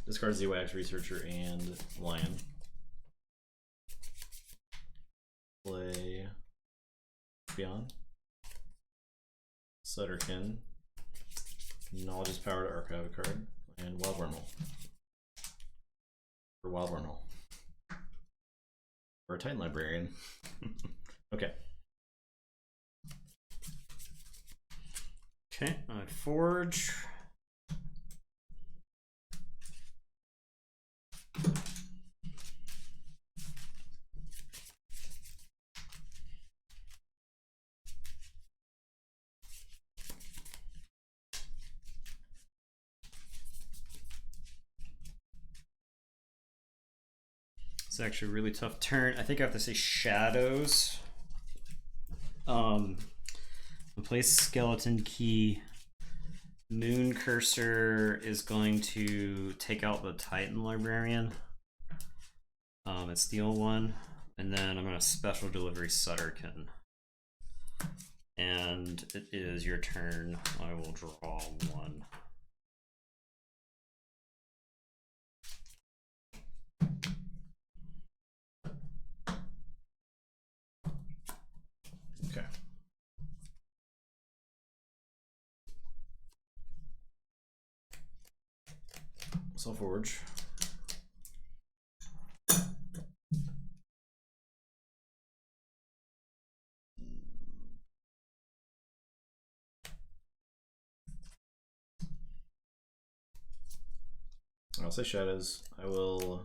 Discard Z-Wax, Researcher, and Lion. Play Beyond. Sutterkin. Knowledge's Power to archive a card. And Wild Wormhole. For Wild Wormhole. For a Titan Librarian. Okay. Okay, I Forge. It's actually a really tough turn. I think I have to say Shadows. Replace Skeleton Key. Moon Cursor is going to take out the Titan Librarian. And steal 1. And then I'm going to Special Delivery Sutterkin. And it is your turn. I will draw 1. Okay. So Forge. I'll say Shadows. I will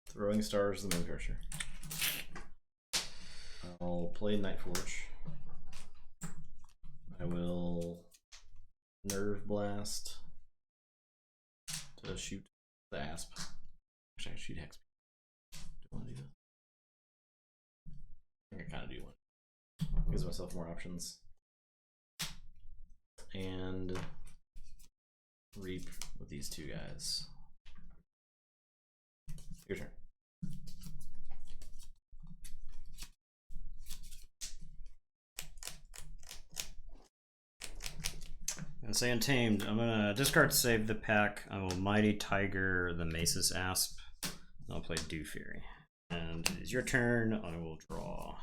Throwing Stars the Moon Cursor. I'll play Nightforge. I will Nerve Blast to shoot the Asp. Actually, I shoot Hex. Do I want to do that? I think I kind of do want. Gives myself more options. And Reap with these 2 guys. Your turn. I say Untamed. I'm gonna discard Save the Pack. I will Mighty Tiger the Mace's Asp. I'll play Dew Fury. And it is your turn. I will draw.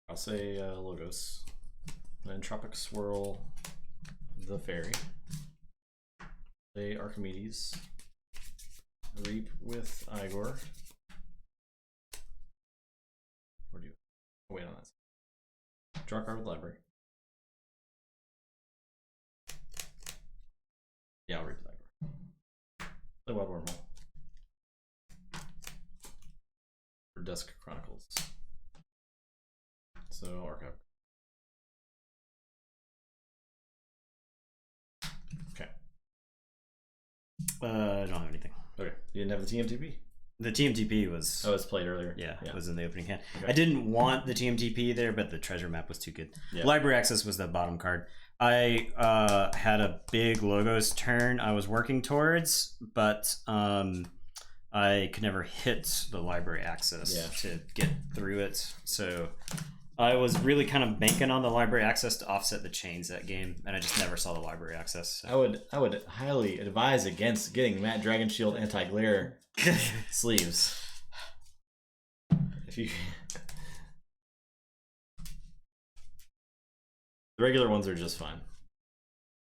I'll say Logos. Entropic Swirl the fairy. Play Archimedes. Reap with Igor. Or do you wait on that? Draw a card with library. Yeah, I'll reap with Igor. Play Wild Wormhole. For Dusk Chronicles. So archive. Okay. I don't have anything. Okay. You didn't have the TMTP? The TMTP was... Oh, it was played earlier. Yeah, it was in the opening hand. Okay. I didn't want the TMTP there, but the treasure map was too good. Yeah. Library Access was the bottom card. I had a big logos turn I was working towards, but I could never hit the Library Access to get through it. So I was really kind of banking on the Library Access to offset the chains that game, and I just never saw the Library Access. So. I would highly advise against getting Matt Dragon Shield anti-glare sleeves. If you the regular ones are just fine.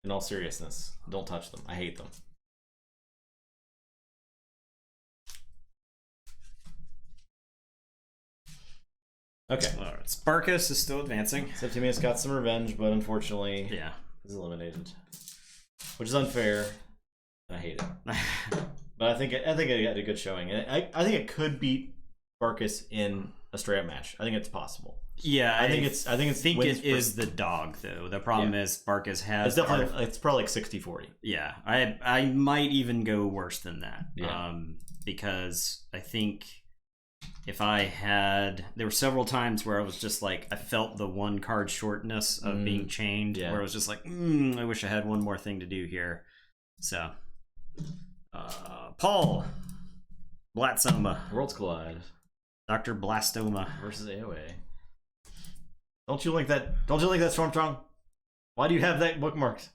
In all seriousness, don't touch them. I hate them. Okay. All right. Sparkus is still advancing. Septimius got some revenge, but unfortunately, is eliminated, which is unfair. I hate it. But I think it had a good showing. I think it could beat Sparkus in a straight up match. I think it's possible. Yeah, I think it is the dog though. The problem is Sparkus has it's probably like 60-40. Yeah, I might even go worse than that. Yeah. Because I think if there were several times where I was just like, I felt the one card shortness of being chained, where I was just like, I wish I had one more thing to do here. So, Paul Blatsoma, Worlds Collide, Dr. Blastoma versus AOA. Don't you like that Stormtrong? Why do you have that bookmarked?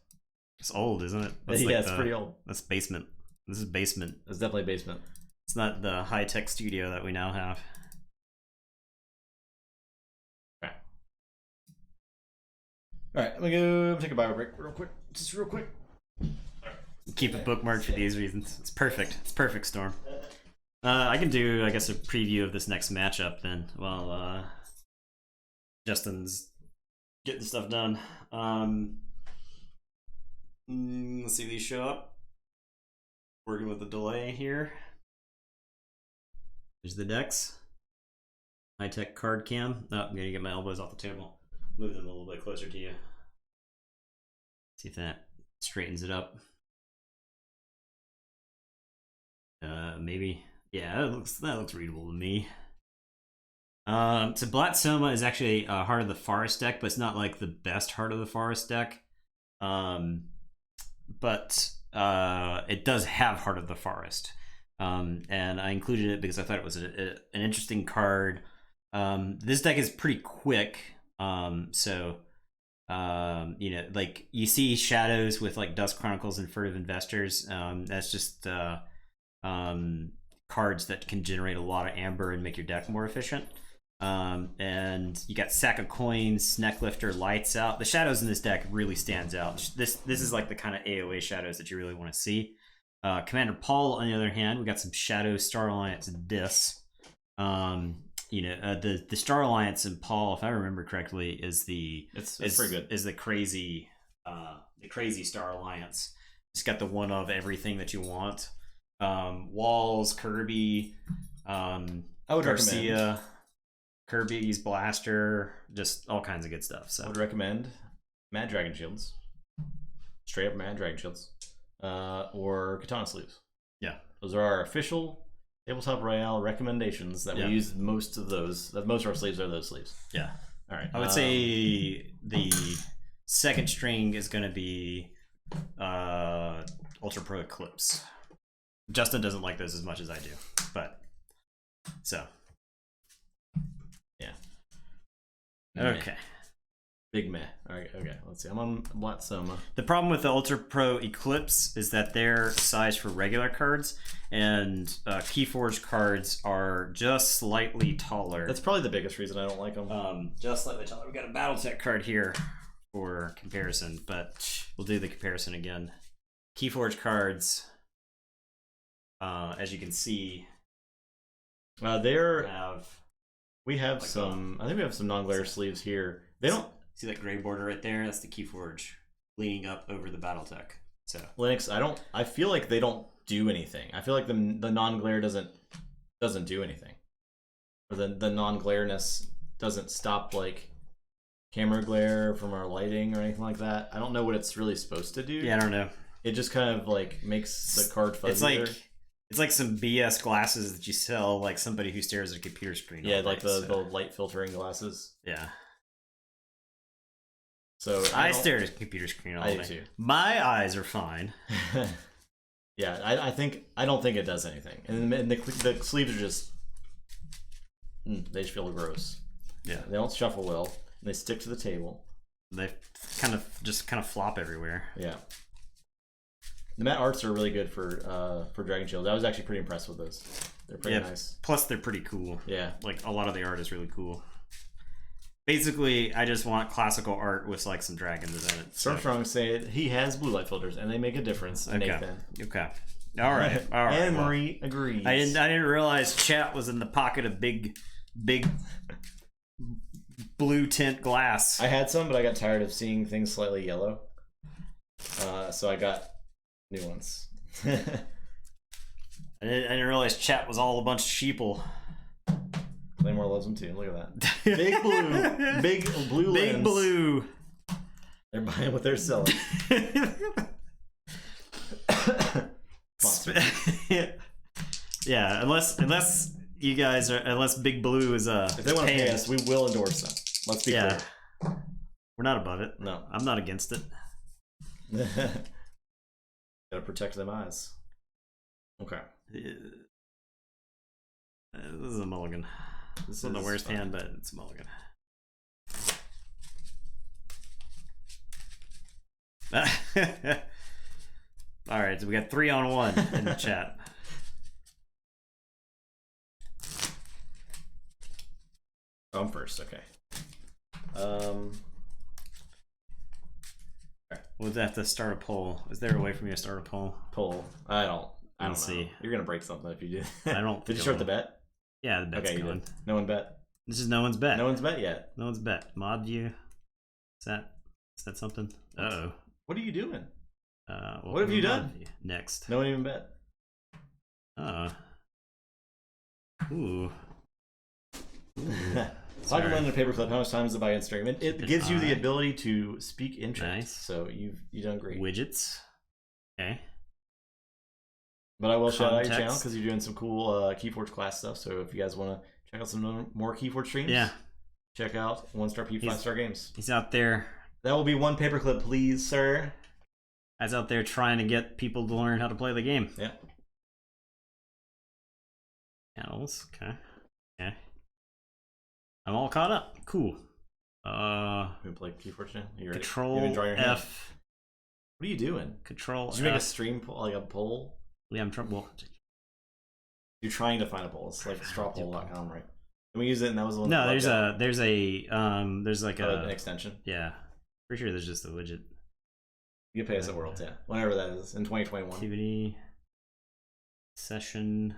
It's old, isn't it? It's pretty old. That's basement. This is basement. It's definitely basement. It's not the high-tech studio that we now have. Okay. Alright, I'm gonna go take a bio break real quick. Just real quick. Keep it bookmarked for these reasons. It's perfect. It's perfect, Storm. I can do, I guess, a preview of this next matchup then while Justin's getting stuff done. Let's see if these show up. Working with the delay here. There's the decks. High-tech card cam. Oh, I'm gonna get my elbows off the table. Move them a little bit closer to you. See if that straightens it up. Maybe. Yeah, that looks readable to me. So Blatsoma is actually a Heart of the Forest deck, but it's not like the best Heart of the Forest deck. But it does have Heart of the Forest. And I included it because I thought it was an interesting card. This deck is pretty quick. So like you see shadows with like Dusk Chronicles and Furtive Investors. That's just cards that can generate a lot of amber and make your deck more efficient. And you got Sack of Coins, Necklifter, Lights Out. The shadows in this deck really stands out. This is like the kind of AoA shadows that you really want to see. Commander Paul, on the other hand, we got some Shadow Star Alliance Dis. The Star Alliance in Paul, if I remember correctly, is pretty good. Is the crazy Star Alliance. It's got the one of everything that you want. Walls, Kirby, Garcia, Kirby's Blaster, just all kinds of good stuff. So I would recommend Mad Dragon Shields, straight up Mad Dragon Shields, or Katana Sleeves. Yeah, those are our official Tabletop Royale recommendations that we use most of those. Most of our sleeves are those sleeves. Yeah. All right. I would say the second string is going to be Ultra Pro Eclipse. Justin doesn't like those as much as I do, but so yeah. Okay. Big meh. All right. Okay. Let's see. I'm on Blatsoma. The problem with the Ultra Pro Eclipse is that they're sized for regular cards, and Keyforge cards are just slightly taller. That's probably the biggest reason I don't like them. Just slightly taller. We got a BattleTech card here for comparison, but we'll do the comparison again. Keyforge cards, as you can see, we have some. I think we have some non-glare sleeves here. They don't see that gray border right there. That's the Keyforge leaning up over the BattleTech. So Linux, I feel like they don't do anything. I feel like the non-glare doesn't do anything, or the non-glareness doesn't stop like camera glare from our lighting or anything like that. I don't know what it's really supposed to do. Yeah, I don't know. It just kind of like makes the card fuzzier. It's like some BS glasses that you sell, like somebody who stares at a computer screen. Yeah, like the light filtering glasses. Yeah. So I stare at a computer screen all day. I do too. My eyes are fine. Yeah, I don't think it does anything, and the sleeves are just they just feel gross. Yeah, they don't shuffle well. They stick to the table. They kind of flop everywhere. Yeah. The matte arts are really good for Dragon Shield. I was actually pretty impressed with those. They're pretty nice. Plus, they're pretty cool. Yeah, like a lot of the art is really cool. Basically, I just want classical art with like some dragons in it. Stormstrong said he has blue light filters, and they make a difference. Okay. Nathan. Okay. All right. All right. And Marie agrees. I didn't realize chat was in the pocket of big blue tint glass. I had some, but I got tired of seeing things slightly yellow. So I got new ones. I didn't realize chat was all a bunch of sheeple. Claymore loves them too. Look at that. Big blue. Big blue lens. Big blue. They're buying what they're selling. Yeah, unless you guys are, unless Big Blue is if they want to pay us, we will endorse them. Let's be clear. We're not above it. No, I'm not against it. Gotta protect them eyes. Okay. This is a mulligan. This is the worst hand, but it's a mulligan. All right, so we got 3-on-1 in the chat. Oh, I'm first. Okay. We'll have to start a poll. Is there a way for me to start a poll? Poll. I don't know. See. You're gonna break something if you do. I don't. Did you start the bet? Yeah, the bet's okay, going. You did. No one bet. This is no one's bet. No one's bet yet. No one's bet. Mod view. Is that something? Uh-oh. What are you doing? What have you done? Next. No one even bet. Ooh. Talking about a paperclip, how much time is it by in stream? It gives you the ability to speak in chat. Nice. So you've done great. Widgets. Okay. But I will shout out your channel because you're doing some cool Keyforge class stuff. So if you guys want to check out some more Keyforge streams, check out 1-star P 5-star games. He's out there. That will be one paperclip, please, sir. He's out there trying to get people to learn how to play the game. Yeah. Channels. Okay. Okay. I'm all caught up. Cool. We play Keyforge now. You ready? Control F. What are you doing? Control. Did you make a stream poll, like a poll? Yeah, I'm trying. Well, you're trying to find a poll. It's like strawpoll.com, right? And we use it, and that was the one. No, there's like an extension. Yeah, pretty sure there's just a widget. You can pay us at Worlds, yeah, whenever that is in 2021. Activity session.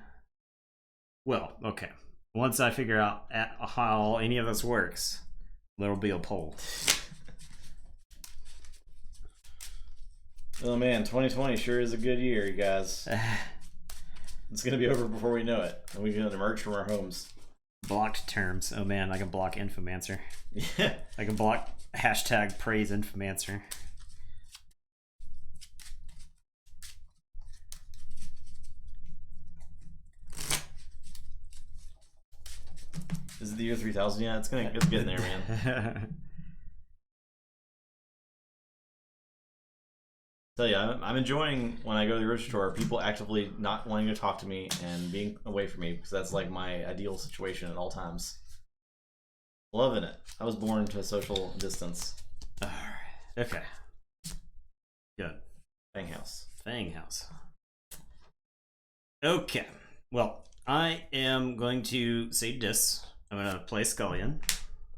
Well, okay. Once I figure out how any of this works, there will be a poll. Oh man, 2020 sure is a good year, you guys. It's gonna be over before we know it, and we're gonna emerge from our homes. Blocked terms. Oh man, I can block Infomancer. Yeah. I can block hashtag praise Infomancer. Is it the year 3000? Yeah, it's getting there, man. Tell you, I'm enjoying when I go to the grocery store, people actively not wanting to talk to me and being away from me, because that's like my ideal situation at all times. Loving it. I was born to social distance. Alright. Okay. Good. Fang House. Fang House. Okay. Well, I am going to save this. I'm going to play Scullion.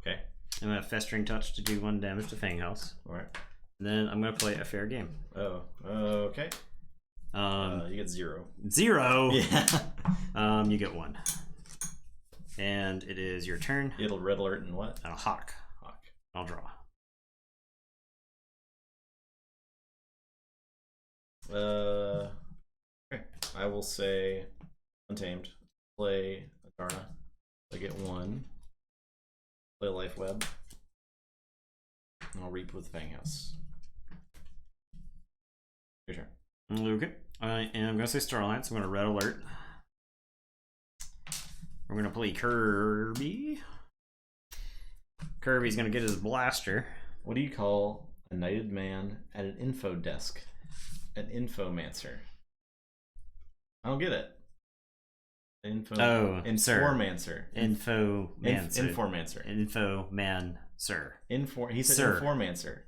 Okay. I'm gonna Festering Touch to do 1 damage to Fang House. Alright. And then I'm gonna play a fair game. Oh, okay. You get 0. 0? Yeah. You get 1. And it is your turn. It'll red alert and what? Hawk. Hawk. I'll draw. Okay. I will say Untamed. Play Adarna. I get 1. Play Life Web. And I'll Reap with Fanghouse. Your turn. Okay. I am gonna say Starlight, so I'm gonna red alert. We're gonna play Kirby. Kirby's gonna get his blaster. What do you call a knighted man at an info desk? An infomancer. I don't get it. Informancer. Infomancer. He said Sir. informancer.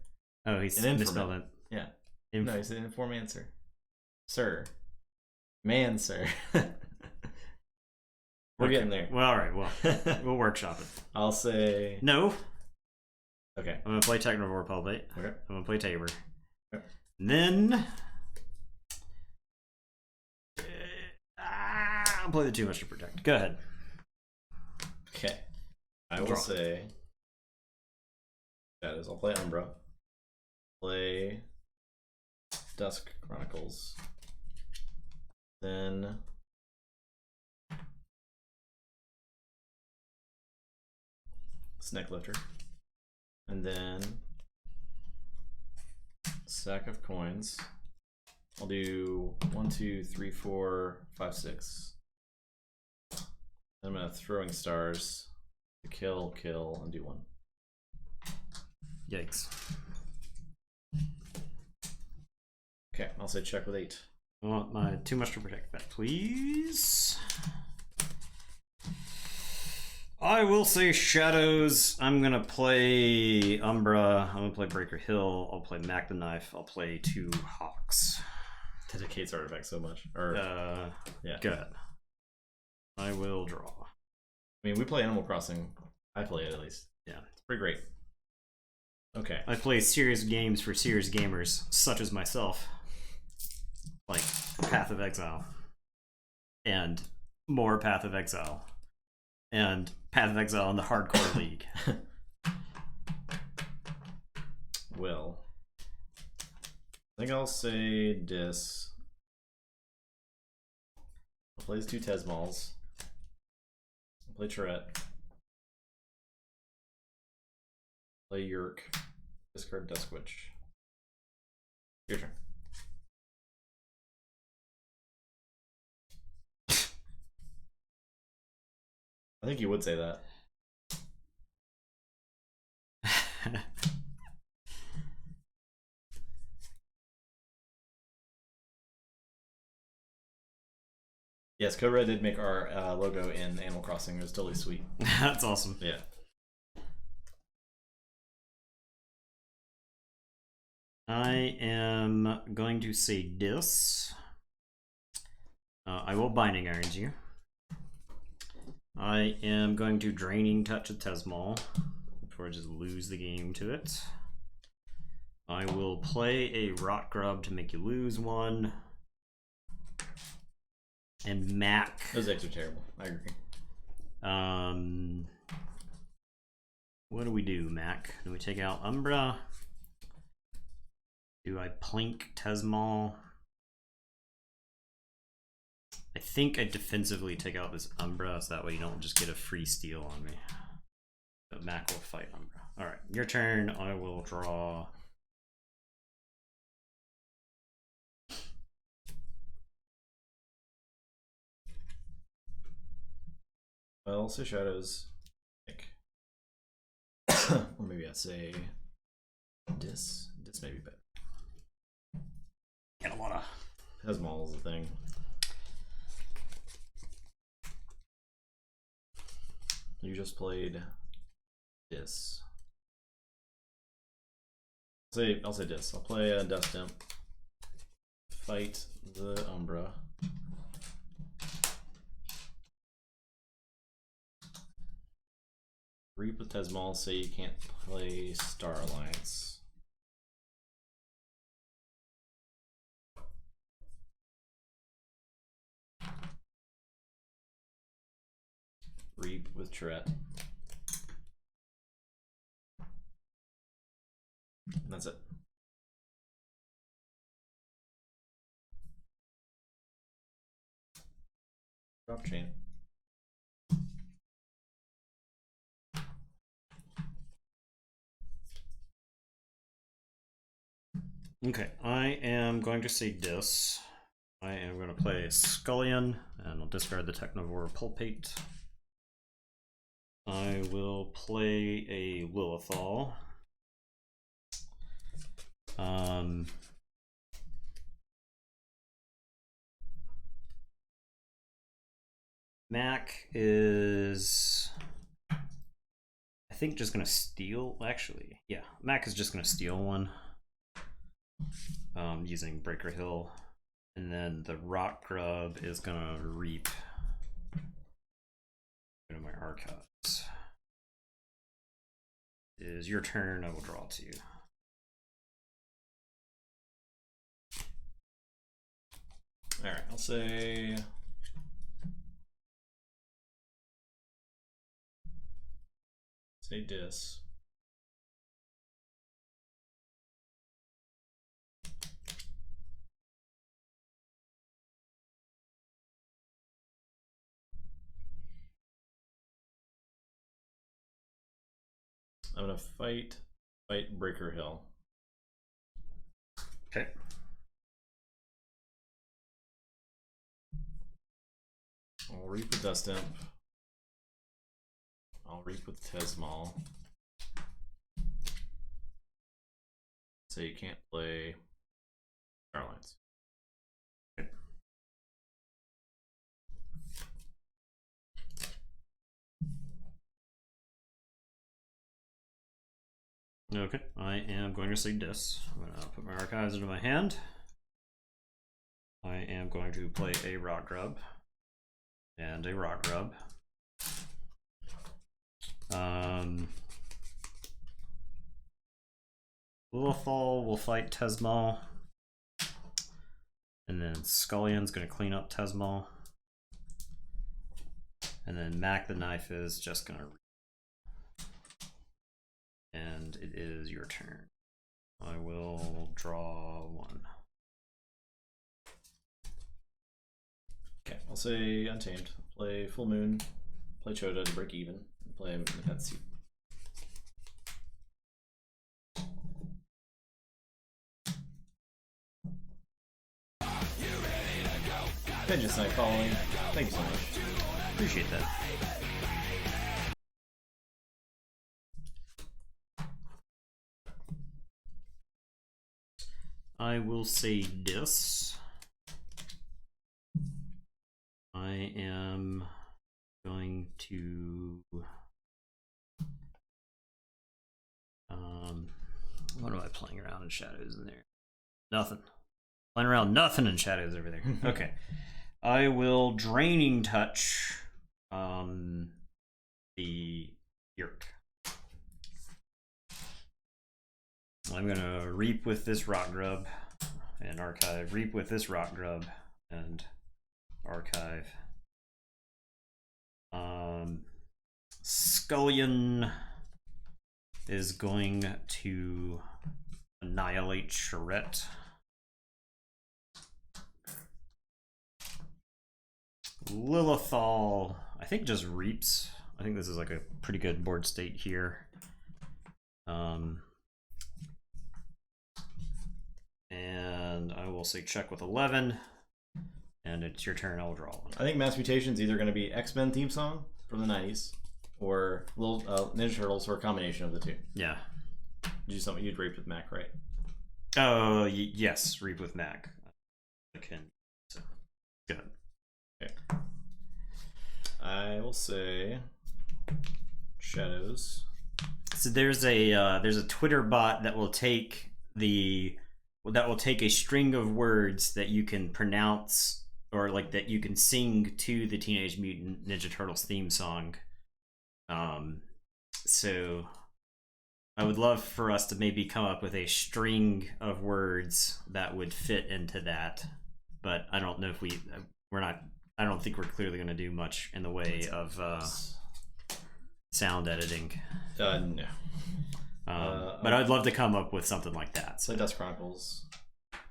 Oh, he's An misspelled it. Yeah. No, he said informancer. Sir. Man, sir. We're getting there. Well, all right. Well, we'll workshop it. I'll say no. Okay. I'm gonna play Technovore Public. Okay. I'm gonna play Tabor. Okay. And then I'll play the 2 much to protect. Go ahead. Okay. I will say that is I'll play Umbra. Play Dusk Chronicles. Then Snake Lifter. And then Sack of Coins. I'll do 1, 2, 3, 4, 5, 6. I'm gonna Throwing Stars to kill, and do 1. Yikes. Okay, I'll say check with 8. I want my 2 much to protect back, please. I will say Shadows. I'm gonna play Umbra. I'm gonna play Breaker Hill. I'll play Mac the Knife. I'll play 2 Hawks. Dedicates artifact so much. Or yeah. Good. I will draw. I mean, we play Animal Crossing. I play it at least. Yeah, it's pretty great. Okay. I play serious games for serious gamers, such as myself, like Path of Exile, and more Path of Exile, and Path of Exile in the Hardcore League. Well, I think I'll say Dis. Plays 2 Tesmals. Play Tourette. Play Yerk. Discard Duskwitch. Your turn. I think you would say that. Yes, Code Red did make our logo in Animal Crossing. It was totally sweet. That's awesome. Yeah. I am going to say Dis. I will Binding Irons you. I am going to Draining Touch a Tesmal before I just lose the game to it. I will play a Rot Grub to make you lose 1. And Mac. Those decks are terrible. I agree. What do we do, Mac? Do we take out Umbra? Do I plink Tesmal? I think I defensively take out this Umbra, so that way you don't just get a free steal on me. But Mac will fight Umbra. Alright, your turn. I will draw. Well, say Shadows. Or maybe I'd say Dis. Dis may be better. Get a lot of Tesmal is the thing. You just played Dis. I'll say Dis. I'll play a Dust Imp. Fight the Umbra. Reap with Tesmal, say you can't play Star Alliance. Reap with Tourette. And that's it. Drop chain. Okay, I am going to say this. I am going to play Scullion, and I'll discard the Technovore Pulpate. I will play a Lilithal. Mac is, I think, just gonna steal. Actually, yeah, Mac is just gonna steal one, using Breaker Hill, and then the Rock Grub is gonna reap. Go to my archives. It is your turn. I will draw 2. All right, I'll say. Say dis. I'm gonna fight Breaker Hill. Okay. I'll reap with Dust Imp. I'll reap with Tesmal. So you can't play Starlines. Okay. Okay, I am going to say dis. I'm going to put my archives into my hand. I am going to play a Rock Grub and a Rock Grub. Lilithal will fight Tesmal, and then Scullion's going to clean up Tesmal, and then Mac the Knife is just going to, and it is your turn. I will draw 1. Okay, I'll say Untamed. Play Full Moon, play Chota to break even, and play Nepenthe. Vengeance Knight following. Thank you so much. Appreciate that. I will say dis. I am going to what am I playing around in shadows in there? Nothing. Playing around nothing in shadows over there. Okay. I will Draining Touch the Yurk. I'm gonna reap with this Rock Grub and archive, reap with this Rock Grub and archive. Scullion is going to annihilate Charette. Lilithal, I think, just reaps. I think this is like a pretty good board state here. And I will say check with 11, and it's your turn. I'll draw 1. I think Mass Mutation is either going to be X-Men theme song from the 90s or Little Ninja Turtles, or a combination of the 2. Yeah. You do something you'd rape with Mac, right? Oh, yes, reap with Mac. I can. So, good. Okay. I will say Shadows. So there's a Twitter bot that will take a string of words that you can pronounce, or like that you can sing to the Teenage Mutant Ninja Turtles theme song, So I would love for us to maybe come up with a string of words that would fit into that, but I don't know if we're not. I don't think we're clearly going to do much in the way of sound editing. No. But I'd love to come up with something like that. So. Like Dust Chronicles.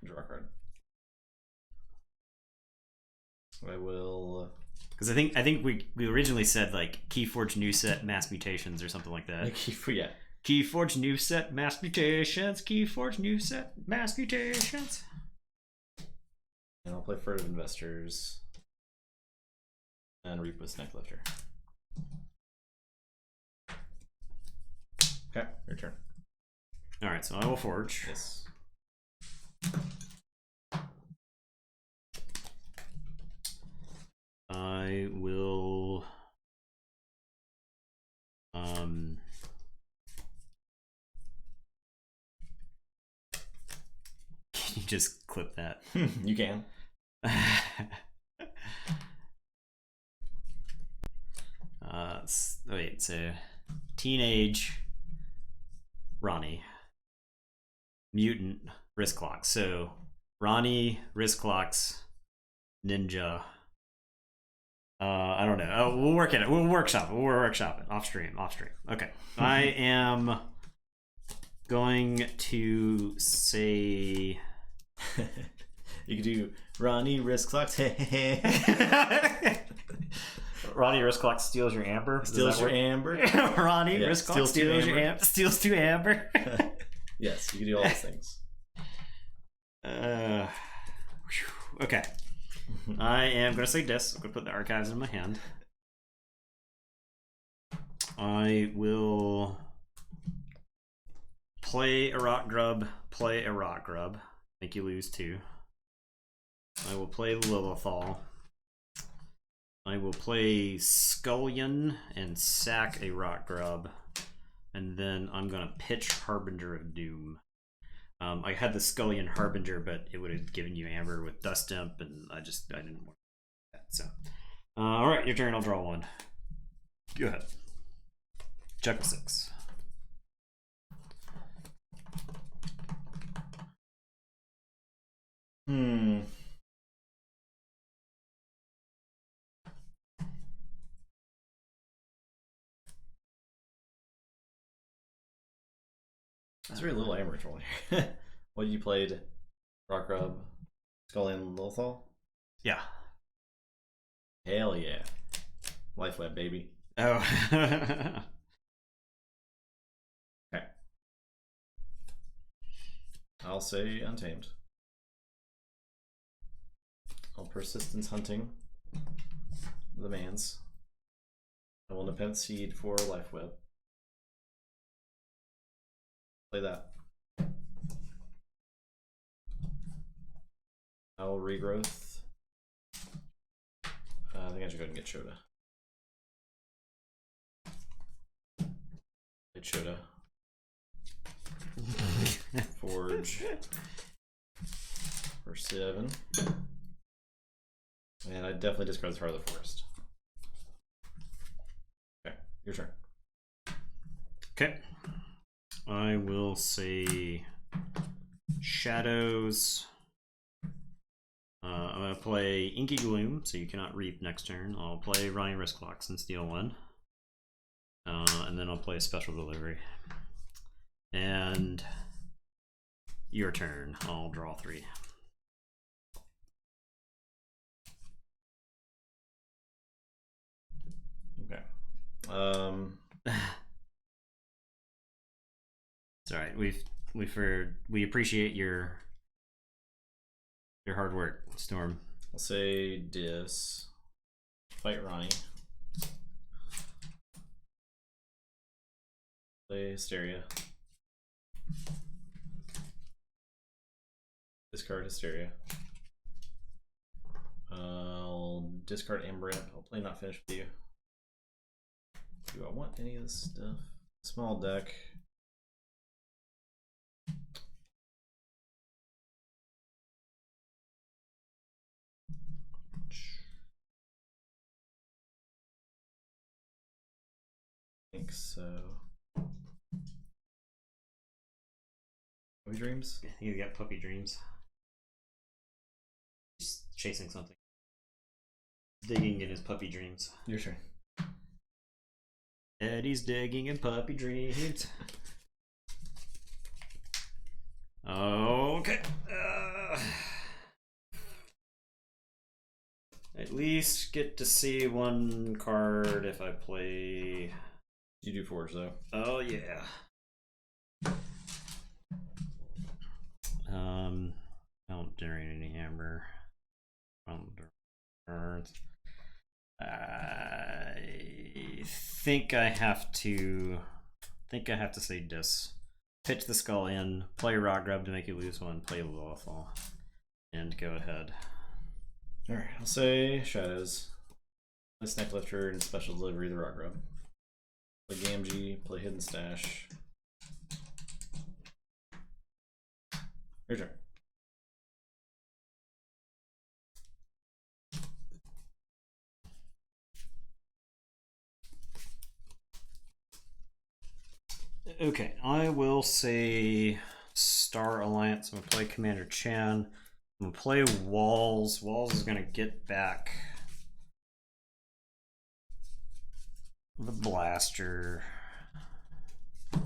Draw a card. I will. Because I think we originally said like Keyforge new set mass mutations or something like that. Yeah. Keyforge new set mass mutations. Keyforge new set mass mutations. And I'll play Furtive Investors. And Reap with Snacklifter. Okay, your turn. Alright, so I will forge. Yes. I will can you just clip that? You can. Wait, so teenage Ronnie mutant wrist clocks. So Ronnie wrist clocks ninja. I don't know. Oh, we'll work it. We'll workshop it. We'll workshop it off stream. Okay. I am going to say you could do Ronnie wrist clocks. Ronnie wrist clock steals your amber. Steals your amber. Ronnie wrist clock steals your amber. Steals 2 amber. Yes, you can do all those things. Okay. I am going to say this. I'm going to put the archives in my hand. I will play a rock grub. Play a rock grub. Make you lose 2. I will play Lilithal. I will play Scullion and sack a rock grub. And then I'm going to pitch Harbinger of Doom. I had the Scullion Harbinger, but it would have given you amber with Dust Imp, and I didn't want that. So, all right, your turn. I'll draw 1. Go ahead. Check with 6. There's very little amber control here. What you played? Rock Rub, Scullion, Lilithal? Yeah. Hell yeah. Life Web, baby. Oh. Okay. I'll say Untamed. I'll Persistence Hunting the Mans. I will Nepenthe Seed for Life Web. Play that. I will Regrowth. I think I should go ahead and get Choda. Get Choda. Forge. For 7. And I definitely discard the Heart of the Forest. Okay, your turn. Okay. I will say Shadows. I'm going to play Inky Gloom, so you cannot reap next turn. I'll play Ronnie Wrist Clocks and steal 1. And then I'll play Special Delivery. And your turn. I'll draw 3. Okay. It's all right. We appreciate your hard work, Storm. I'll say Dis. Fight Ronnie. Play Hysteria. Discard Hysteria. I'll discard Ambrette. I'll play Not Finished with You. Do I want any of this stuff? Small deck. I think so. Puppy dreams? I think he's got puppy dreams. He's chasing something. Digging in his puppy dreams. Your turn. Eddie's digging in puppy dreams. Okay. At least get to see one card if I play. You do Forge though. Oh yeah. I don't generate any hammer. I think I have to say dis. Pitch the skull in, play rock grub to make you lose one, play lawful, and go ahead. Alright, I'll say shadows. Play snack lifter and special delivery the rock grub. Play Gamgee, play hidden stash. Your turn. Okay, I will say Star Alliance. I'm gonna play Commander Chan. I'm gonna play Walls. Walls is gonna get back the blaster. I'm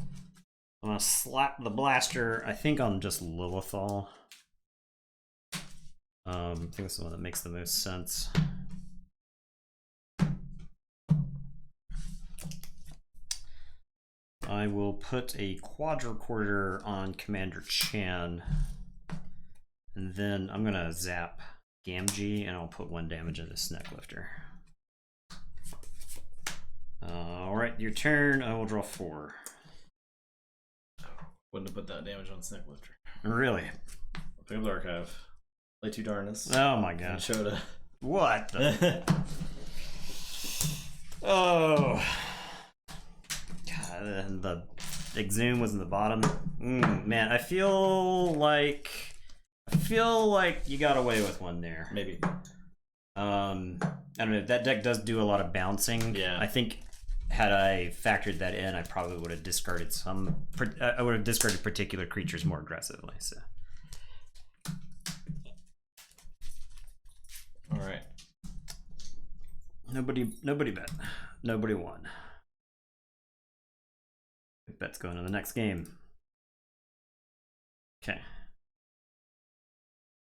gonna slap the blaster, I think, on just Lilithal. I think this is the one that makes the most sense. I will put a quadricorder on Commander Chan, and then I'm gonna zap Gamgee, and I'll put 1 damage into Snack Lifter. Alright, your turn. I will draw 4. Wouldn't have put that damage on Snack Lifter. Really? Pick up the archive. Play 2 Darkness. Oh my god. Shoda. What the? Oh. God, and the Exhume was in the bottom. Man, I feel like you got away with one there. Maybe. I don't know. That deck does do a lot of bouncing. Yeah. I think had I factored that in, I probably would have discarded I would have discarded particular creatures more aggressively. So. All right. Nobody bet. Nobody won. Bet's going to the next game. Okay.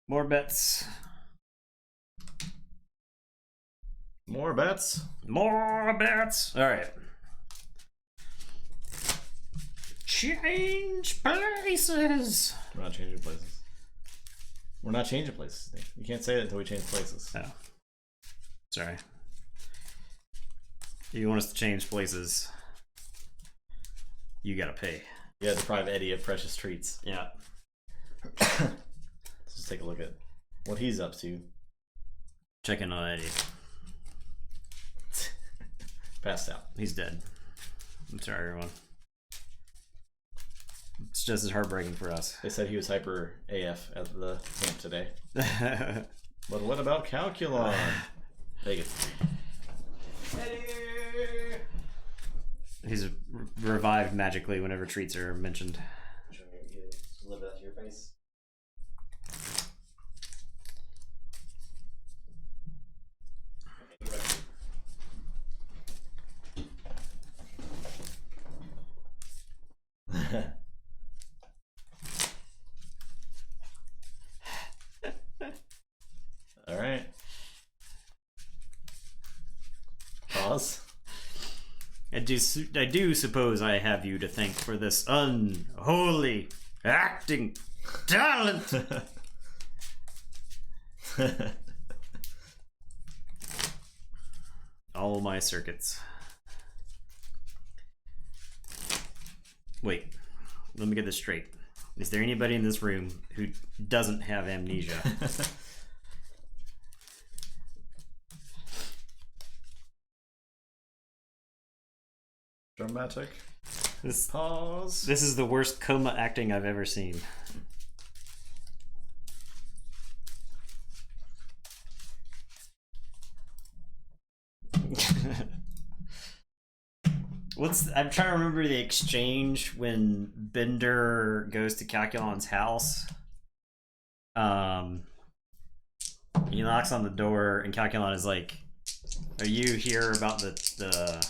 More bets. More bets. More bets. All right. Change places. We're not changing places. We're not changing places. You can't say that until we change places. Oh. Sorry. If you want us to change places, you gotta pay. You gotta deprive Eddie of precious treats. Yeah. Let's just take a look at what he's up to. Checking on Eddie. Passed out. He's dead. I'm sorry, everyone. It's just as heartbreaking for us. They said he was hyper AF at the camp today. But what about Calculon? Take it. Eddie! He's revived magically whenever treats are mentioned. Live that to your face. All right. Pause. I do suppose I have you to thank for this unholy acting talent. All my circuits. Wait, let me get this straight. Is there anybody in this room who doesn't have amnesia? Dramatic. Pause. This is the worst coma acting I've ever seen. I'm trying to remember the exchange when Bender goes to Calculon's house. He knocks on the door, and Calculon is like, "Are you here about the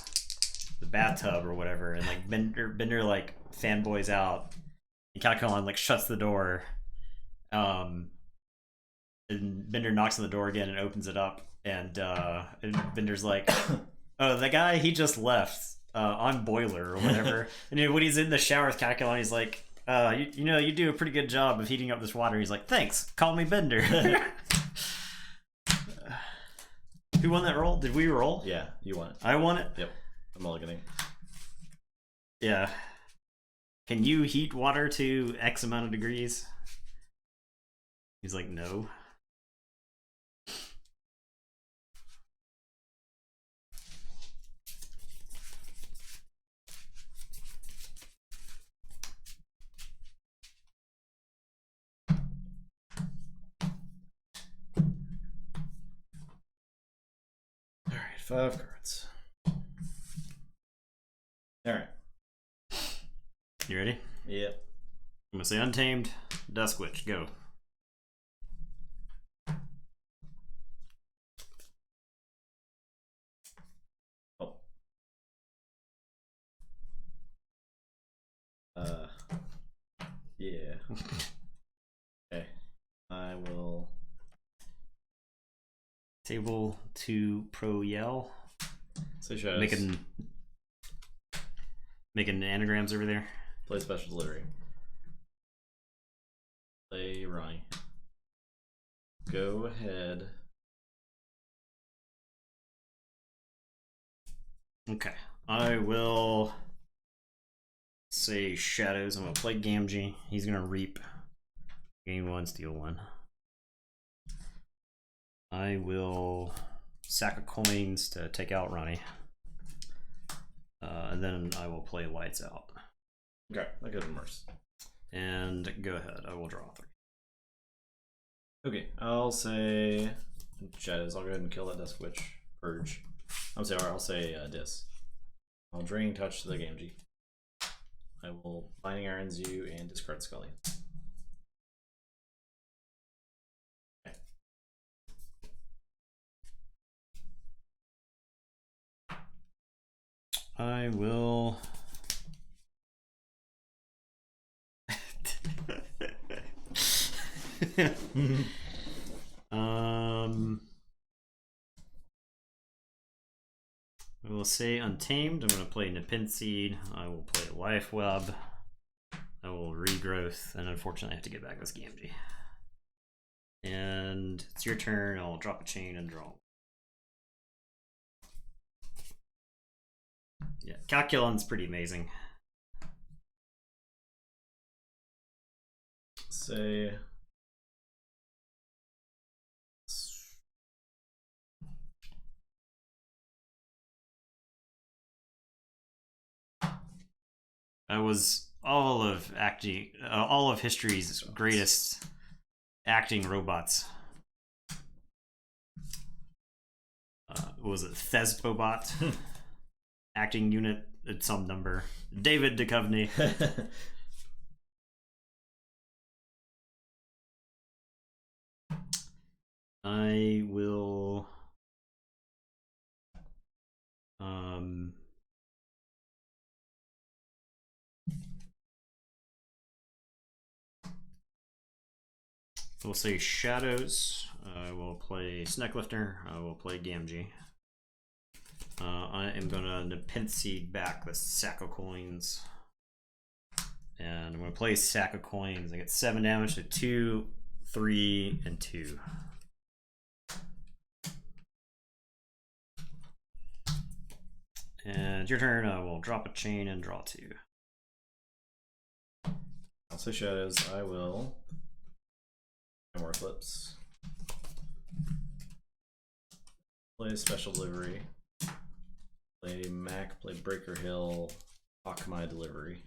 bathtub or whatever?" And like Bender like fanboys out, and Calculon like shuts the door. And Bender knocks on the door again and opens it up, and Bender's like, "Oh, the guy, he just left on boiler or whatever." And when he's in the shower with Calculon, he's like, you know, you do a pretty good job of heating up this water." He's like, "Thanks, call me Bender." Who won that roll? Did we roll? Yeah, you won it. I won it? Yep. I'm mulliganing. Yeah. Can you heat water to X amount of degrees? He's like, no. Alright, 5 cards. Alright. You ready? Yep. I'm gonna say Untamed, Dusk Witch, go. Oh. Yeah. Okay. I will. Table 2 Pro Yell. Say shadows. Making anagrams over there. Play special delivery. Play Ronnie. Go ahead. Okay. I will say shadows. I'm gonna play Gamgee. He's gonna reap. Gain 1, steal 1. I will sack of coins to take out Ronnie. And then I will play Lights Out. Okay, that could have been worse. And go ahead. I will draw 3. Okay, I'll say shadows. I'll go ahead and kill that Dusk Witch. Purge. I'll say Dis. I'll drain touch to the Gamgee. I will Binding Irons you and discard Scully. Okay. I will. I will say Untamed. I'm going to play Nepenthe. I will play Life Web. I will Regrowth, and unfortunately I have to get back this Gamgee. And it's your turn. I'll drop a chain and draw. Yeah, Calculon's pretty amazing. Say I was all of history's greatest acting robots. What was it? Thesbobot? Acting unit at some number. David Duchovny. I will we'll say shadows. I will play Snecklifter. I will play Gamgee. I am gonna Nepenthe back the sack of coins. And I'm gonna play sack of coins. I get 7 damage to 2, 3, and 2. And your turn. I will drop a chain and draw 2. I'll say shadows. I will. No more flips. Play special delivery. Play Mac. Play Breaker Hill. Hawk my delivery.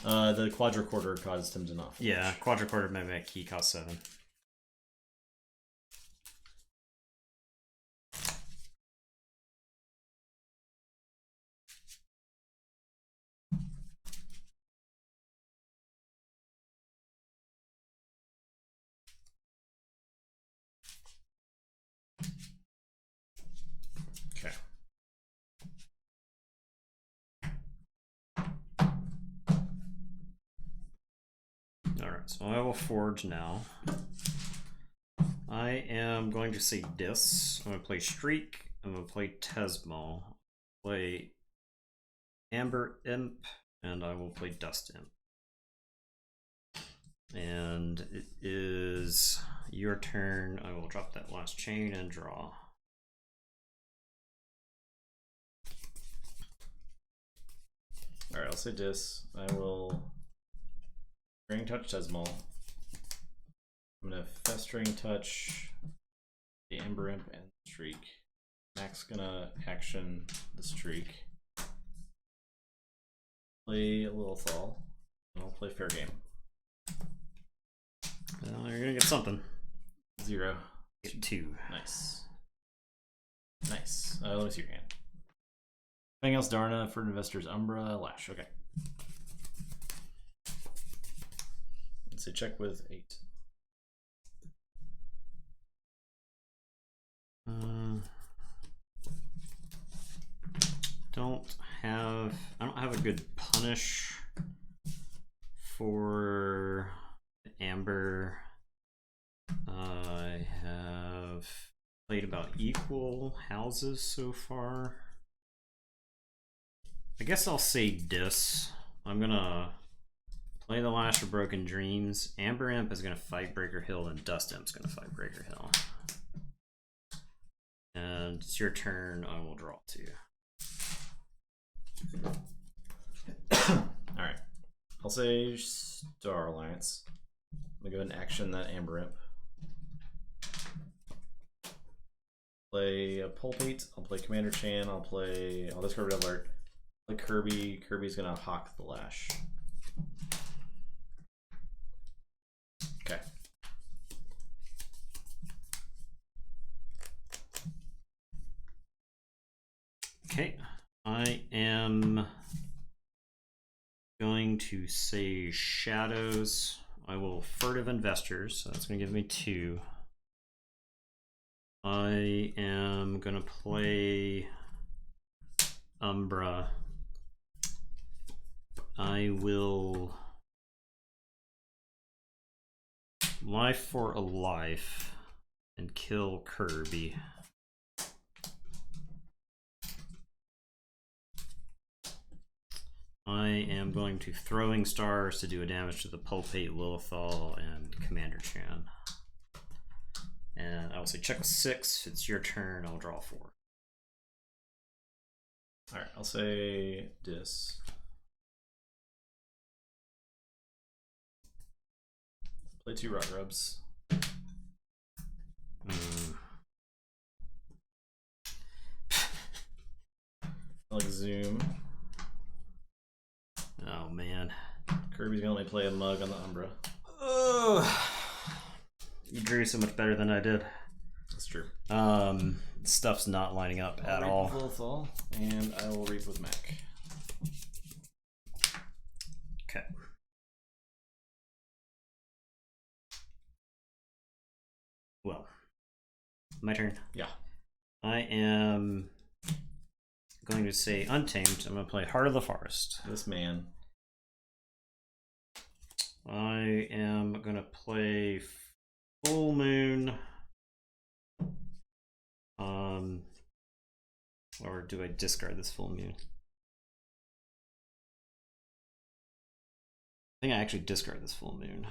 The quadricorder caused him to not flinch. Yeah, quadricorder Mimic. He costs 7. Alright, so I will forge now. I am going to say Dis. I'm going to play Streak. I'm going to play Tesmal. Play Amber Imp. And I will play Dust Imp. And it is your turn. I will drop that last chain and draw. Alright, I'll say Dis. I will Festering Touch Tesmal. I'm gonna Festering Touch the Amber Imp and Streak. Mac's gonna action the Streak. Play Lilithal. And I'll play Fair Game. Well, you're gonna get something. 0. Get 2. Nice. Nice. Let me see your hand. Anything else, Darna? For investors, Umbra, Lash. Okay. Let's say check with 8. I don't have a good punish for Amber. I have played about equal houses so far. I guess I'll say Dis. I'm gonna play the Lash of Broken Dreams. Amber Imp is gonna fight Breaker Hill, and Dust Imp's gonna fight Breaker Hill. And it's your turn. I will draw 2. Alright. I'll say Star Alliance. I'm gonna go ahead and action that Amber Imp. Play a Pulpate. I'll play Commander Chan. I'll discard Red Alert. Play Kirby. Kirby's gonna hawk the Lash. Okay. Okay. I am going to say Shadows. I will Furtive Investors, so that's going to give me 2. I am going to play Umbra. I will Life for a Life and kill Kirby. I am going to Throwing Stars to do a damage to the Pulpate, Lilithal, and Commander Chan. And I will say check with 6. It's your turn. I'll draw 4. Alright, I'll say Dis. Play 2 Rock Rubs. I like Zoom. Oh man. Kirby's gonna only play a Mug on the Umbra. Oh, you drew so much better than I did. That's true. Stuff's not lining up at all. Lilithal, and I will reap with Mac. Okay. Well, my turn. Yeah. I am going to say Untamed. I'm going to play Heart of the Forest. This man. I am going to play Full Moon. Or do I discard this Full Moon? I think I actually discard this Full Moon.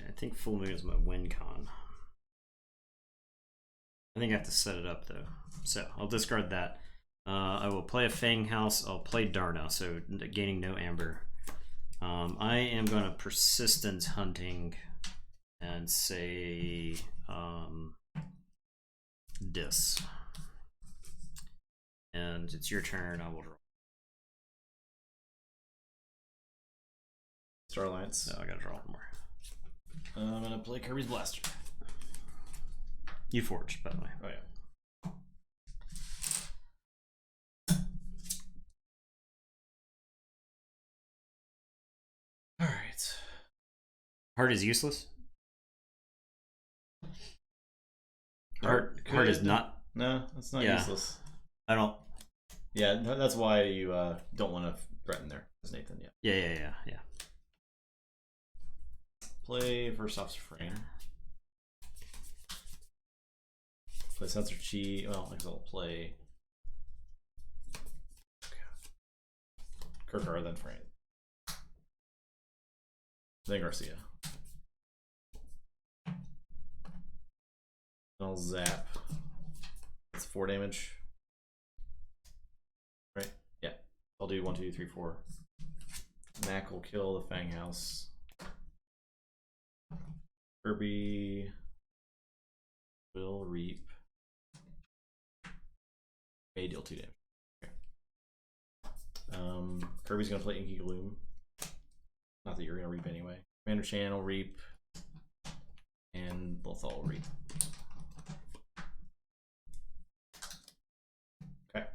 I think Full Moon is my win con. I think I have to set it up though. So I'll discard that. I will play a Fang House. I'll play Darna, so gaining no Amber. I am going to Persistence Hunting and say Dis. And it's your turn. I will draw. Star Alliance. Oh, I gotta draw one more. I'm gonna play Kirby's Blaster. You forged, by the way. Oh yeah. Heart is useless. Heart is not. No, it's not useless. I don't. Yeah, that's why you don't want to threaten there, as Nathan. Yeah. Play first off frame. Play sensor chi. Well, I guess I'll play Kirkar, then frame. Then Garcia. I'll zap. That's 4 damage. Right? Yeah. I'll do 1, 2, 3, 4. Mac will kill the Fang House. Kirby will reap. May deal 2 damage. Okay. Kirby's gonna play Inky Gloom. Not that you're gonna reap anyway. Commander Chan will reap. And Lothal will reap. Okay.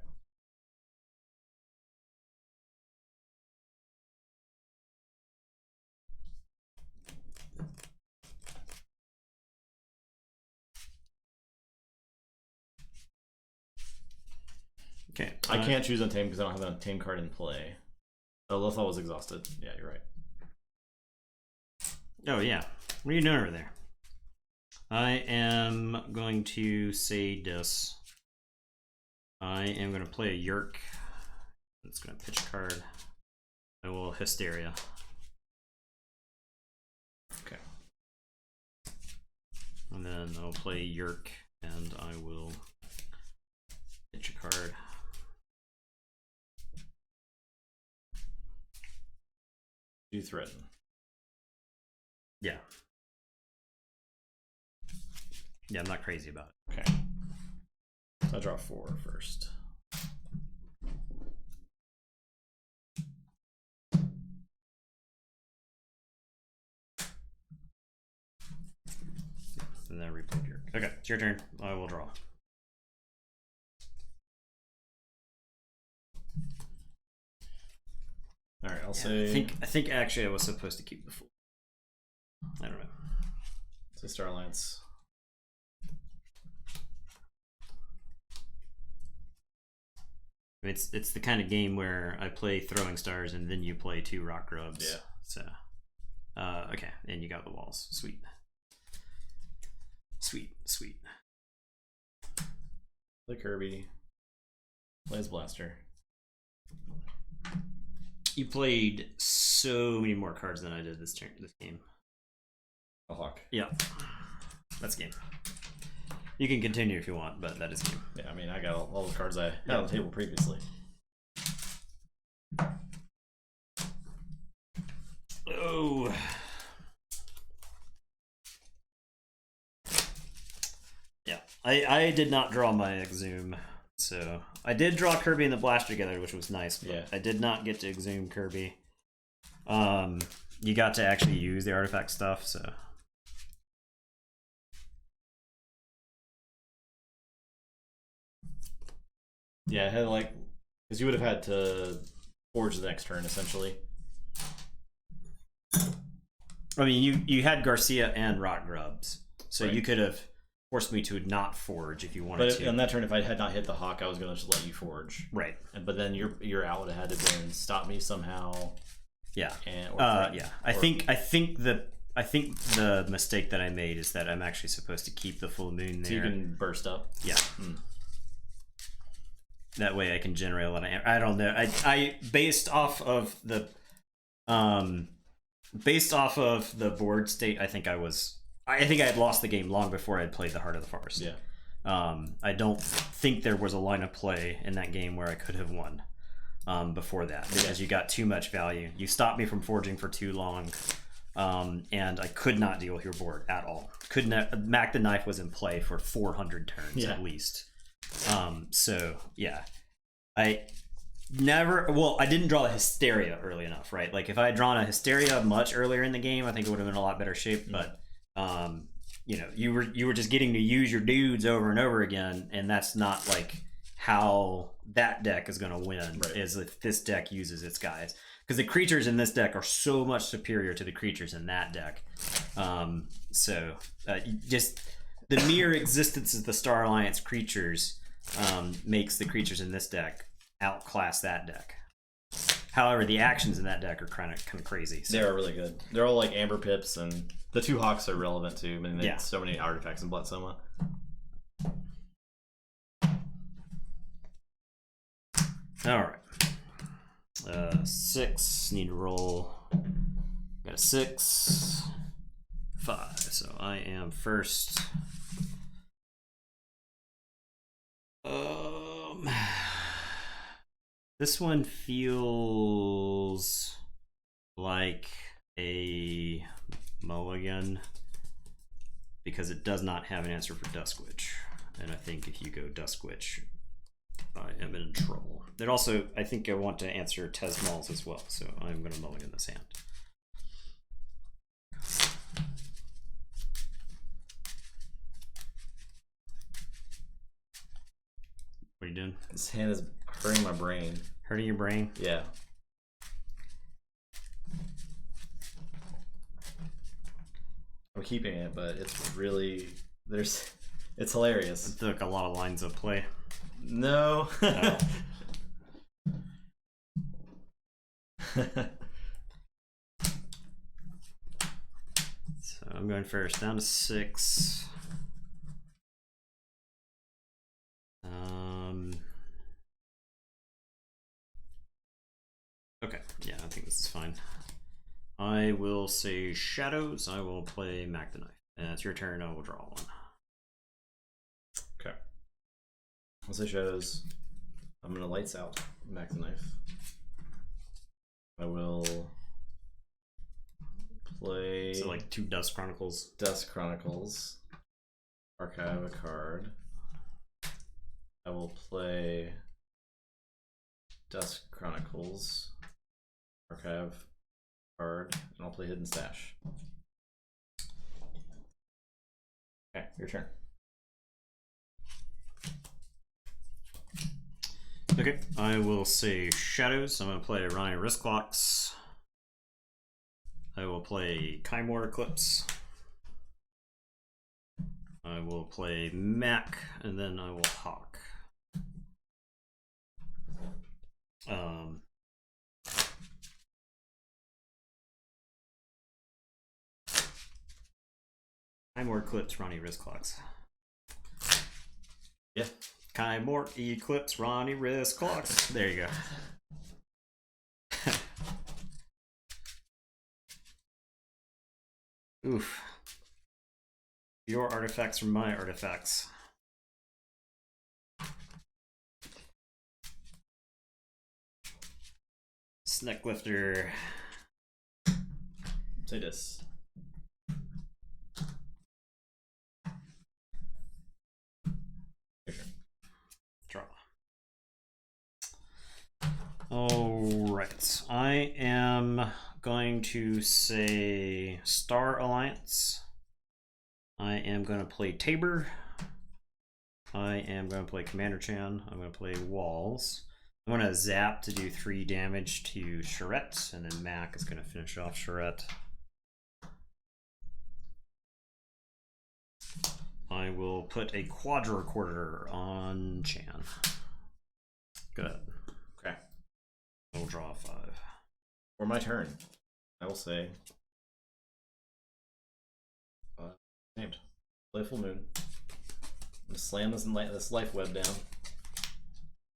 Okay. I can't choose Untamed because I don't have an Untamed card in play. Oh, Lothal was exhausted. Yeah, you're right. Oh, yeah. What are you doing over there? I am going to say this. I am going to play a Yerk. It's going to pitch a card. I will Hysteria. Okay. And then I'll play Yerk, and I will pitch a card. Do threaten. Yeah. Yeah, I'm not crazy about it. Okay. So I draw 4 first. And then I replay your. Okay, it's your turn. I will draw. All right, I'll say. I think actually I was supposed to keep the full. I don't know. Say Star Alliance. It's the kind of game where I play Throwing Stars and then you play 2 Rock Grubs. Yeah. So, okay, and you got the walls. Sweet. Play Kirby. Plays Blaster. You played so many more cards than I did this game. A Hawk. Yeah, that's game. You can continue if you want, but that is game. Yeah, I mean, I got all the cards I had on the table previously. Oh. Yeah, I did not draw my Exhume, so I did draw Kirby and the Blaster together, which was nice. But yeah, I did not get to Exhume Kirby. You got to actually use the artifact stuff, so. Yeah, I had because you would have had to forge the next turn essentially. I mean, you had Garcia and Rock Grubs, so right. You could have forced me to not forge if you wanted to. But on that turn, if I had not hit the Hawk, I was going to just let you forge. Right. But then your out would have had to then stop me somehow. Yeah. Yeah. I think the mistake that I made is that I'm actually supposed to keep the full moon there. So you can burst up. Yeah. That way I can generate a lot of. I don't know. I based off of the board state. I think I had lost the game long before I had played the Heart of the Forest. Yeah. I don't think there was a line of play in that game where I could have won before that, because you got too much value. You stopped me from forging for too long, and I could not deal with your board at all. Mac the Knife was in play for 400 turns at least. So yeah, I didn't draw the Hysteria early enough, right? Like if I had drawn a Hysteria much earlier in the game, I think it would have been a lot better shape. But you were just getting to use your dudes over and over again, and that's not like how that deck is going to win. Right. Is if this deck uses its guys, because the creatures in this deck are so much superior to the creatures in that deck. Just the mere existence of the Star Alliance creatures makes the creatures in this deck outclass that deck. However, the actions in that deck are kind of crazy. So. They're really good. They're all like Amber Pips, and the 2 Hawks are relevant too. I mean, they have so many artifacts in Blood Soma. All right. 6. Need to roll. Got a 6. 5. So I am first. This one feels like a mulligan because it does not have an answer for Dusk Witch, and I think if you go Dusk Witch, I am in trouble. It also, I think I want to answer Tesmal's as well, so I'm going to mulligan this hand. What are you doing? This hand is hurting my brain. Hurting your brain? Yeah. I'm keeping it, but it's really it's hilarious. It's like a lot of lines of play. No. Oh. So I'm going first, down to 6. Okay, yeah, I think this is fine. I will say Shadows. I will play Mac the Knife. And it's your turn. I will draw one. Okay. I'll say Shadows. I'm gonna Lights Out Mac the Knife. I will play. So like 2 Dust Chronicles. Dust Chronicles. Archive a card. I will play Dust Chronicles. Archive card, and I'll play Hidden Stash. Okay, your turn. Okay, I will say Shadows. I'm going to play Ronnie Wristclocks. I will play Kymor Eclipse. I will play Mac, and then I will Hawk. Kymor Eclipse, Ronnie Wristclocks. Yeah. Kymor Eclipse, Ronnie Wristclocks. There you go. Oof. Your artifacts are my artifacts. Snecklifter. Say this. Draw. Alright. I am going to say Star Alliance. I am going to play Tabor. I am going to play Commander Chan. I'm going to play Walls. I'm going to zap to do 3 damage to Charette, and then Mac is going to finish off Charette. I will put a Quadricorder on Chan. Go ahead. Okay. I will draw 5. For my turn, I will say named Playful Moon. I'm gonna slam this life web down.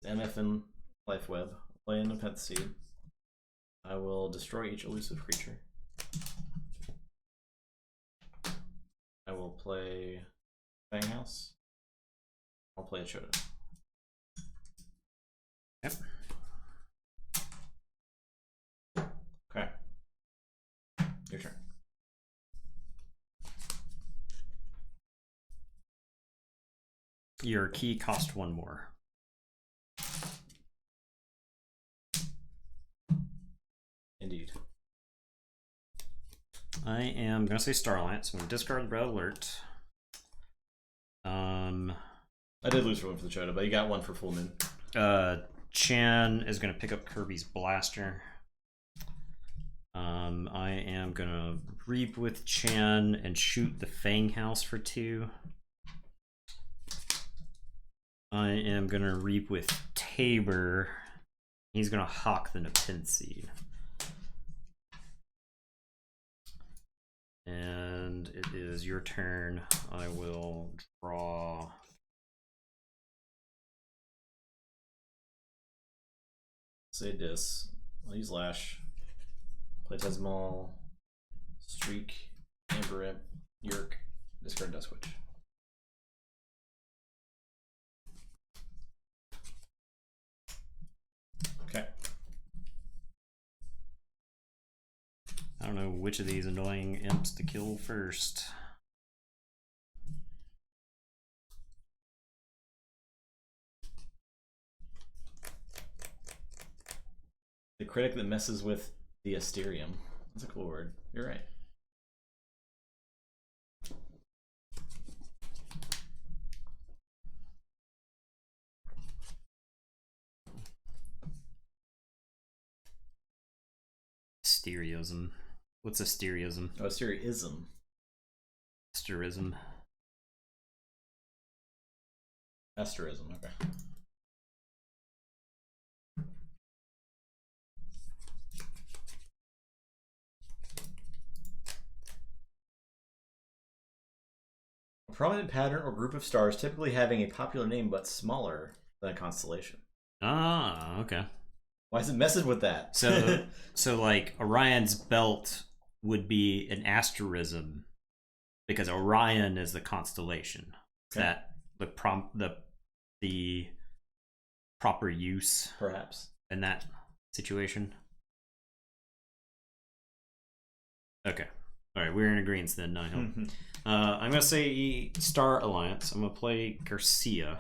MFN life web. Play in a pet seed. I will destroy each elusive creature. I will play Fanghouse. I'll play a Choda. Yep. Okay. Your turn. Your key cost 1 more. Indeed. I am going to say Star Alliance. I'm going to discard Red Alert. I did lose for 1 for the Choda, but you got 1 for Full Moon. Chan is going to pick up Kirby's Blaster. I am gonna reap with Chan and shoot the Fang House for 2. I am gonna reap with Tabor. He's gonna hawk the Nepenthe. And it is your turn. I will draw. Say dis. I'll use Lash. Play Tesmal. Streak. Amber Imp. Yerk. Discard Dust Witch. Okay. I don't know which of these annoying imps to kill first. The critic that messes with the Asterium. That's a cool word. You're right. Asteriism. What's Asteriism? Oh, Asteriism. Asterism. Asterism, okay. A prominent pattern or group of stars typically having a popular name but smaller than a constellation. Ah, okay. Why is it messing with that? So, so like Orion's belt would be an asterism because Orion is the constellation. Is Okay. that the proper use Perhaps. in that situation? Okay. All right, we're in agreement then. No, I'm gonna say Star Alliance. I'm gonna play Garcia.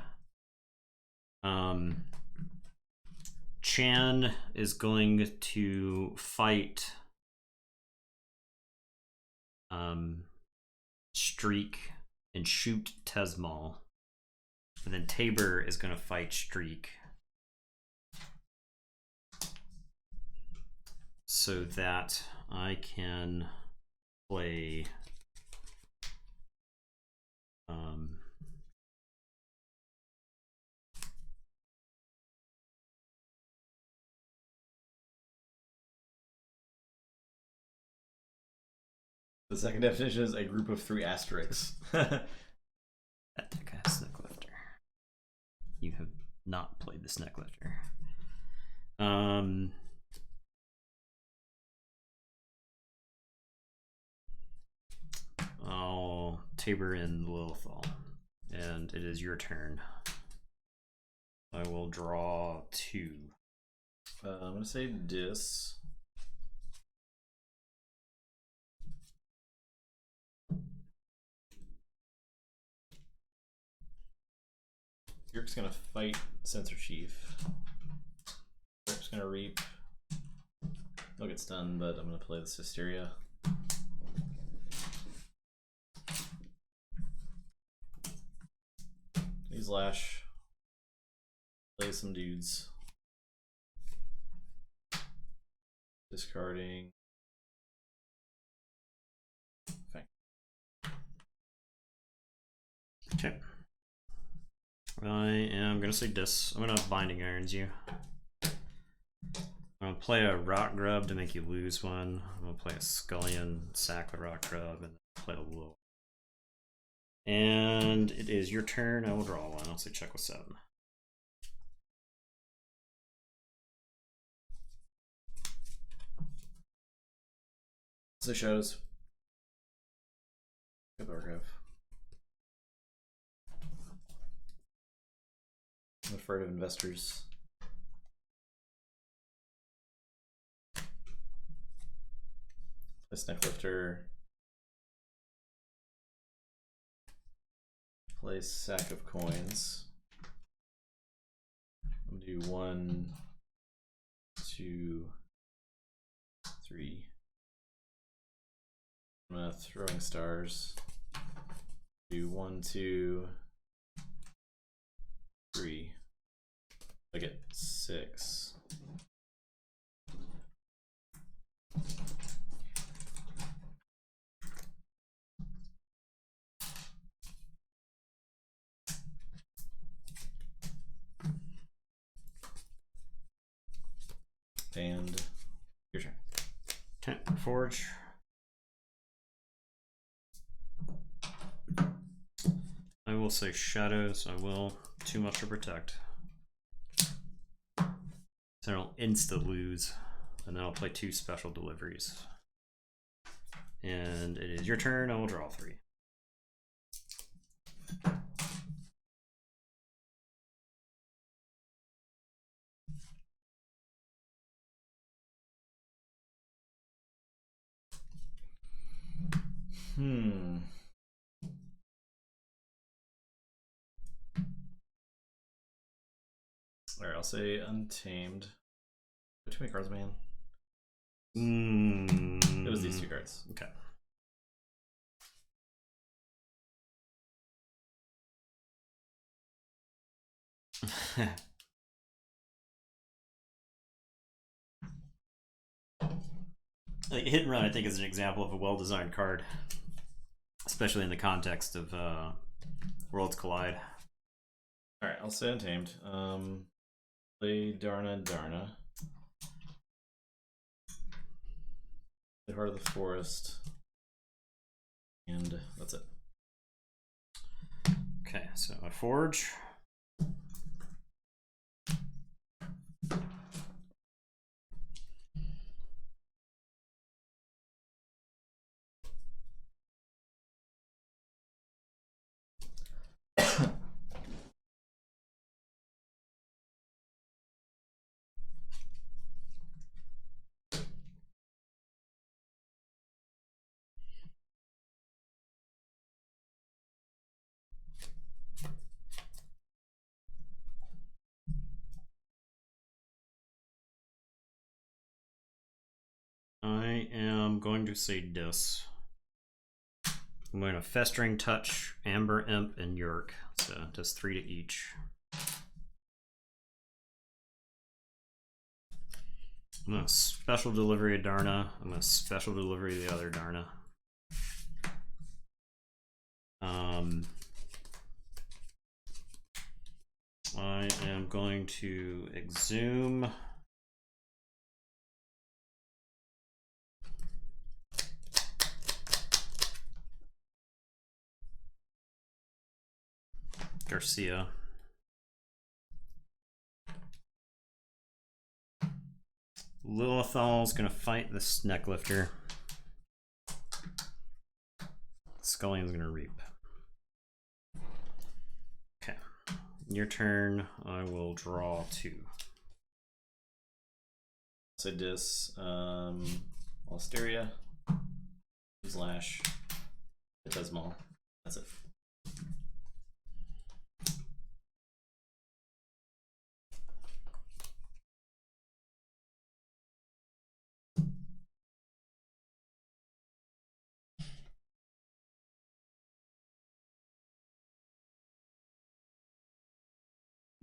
Chan is going to fight Streak and shoot Tesmal. And then Tabor is going to fight Streak. So that I can play The second definition is a group of 3 asterisks. Etika Snecklifter. You have not played the Snecklifter. I'll Tabor in Lilithal. And it is your turn. I will draw 2. I'm going to say dis. Yerk's going to fight Sensor Chief. Yerk's going to reap. He'll get stunned, but I'm going to play this Hysteria. Use Lash. Play some dudes. Discarding. Okay. Okay. I am gonna say dis. I'm gonna Binding Irons you. I'm gonna play a Rock Grub to make you lose one. I'm gonna play a Scullion, sack the Rock Grub, and play a Wool. And it is your turn. I will draw one. I'll say check with 7. So shows. Good archive. I'm afraid of investors. Play Snecklifter. Play Sack of Coins. I'm gonna do 1, 2, 3. I'm gonna Throwing Stars. Do 1, 2, 3. I get 6. And your turn. Okay, Forge. I will say shadows. I will. Too much to protect. So I'll insta lose. And then I'll play 2 special deliveries. And it is your turn. I will draw 3. Alright, I'll say Untamed. Too many cards, man. It was these 2 cards. Okay. Like Hit and Run, I think, is an example of a well-designed card, especially in the context of Worlds Collide. All right, I'll say Untamed. Play Darna. The Heart of the Forest, and that's it. Okay, so I Forge. I am going to say this. I'm going to Festering Touch, Amber Imp, and Yerk. So just 3 to each. I'm going to special delivery of Darna. I'm going to special delivery the other Darna. I am going to Exhume. Garcia. Lilithal's gonna fight this Necklifter. Scullion's gonna reap. Okay. Your turn. I will draw 2. So dis Listeria, Slash, Phantasmal. That's it.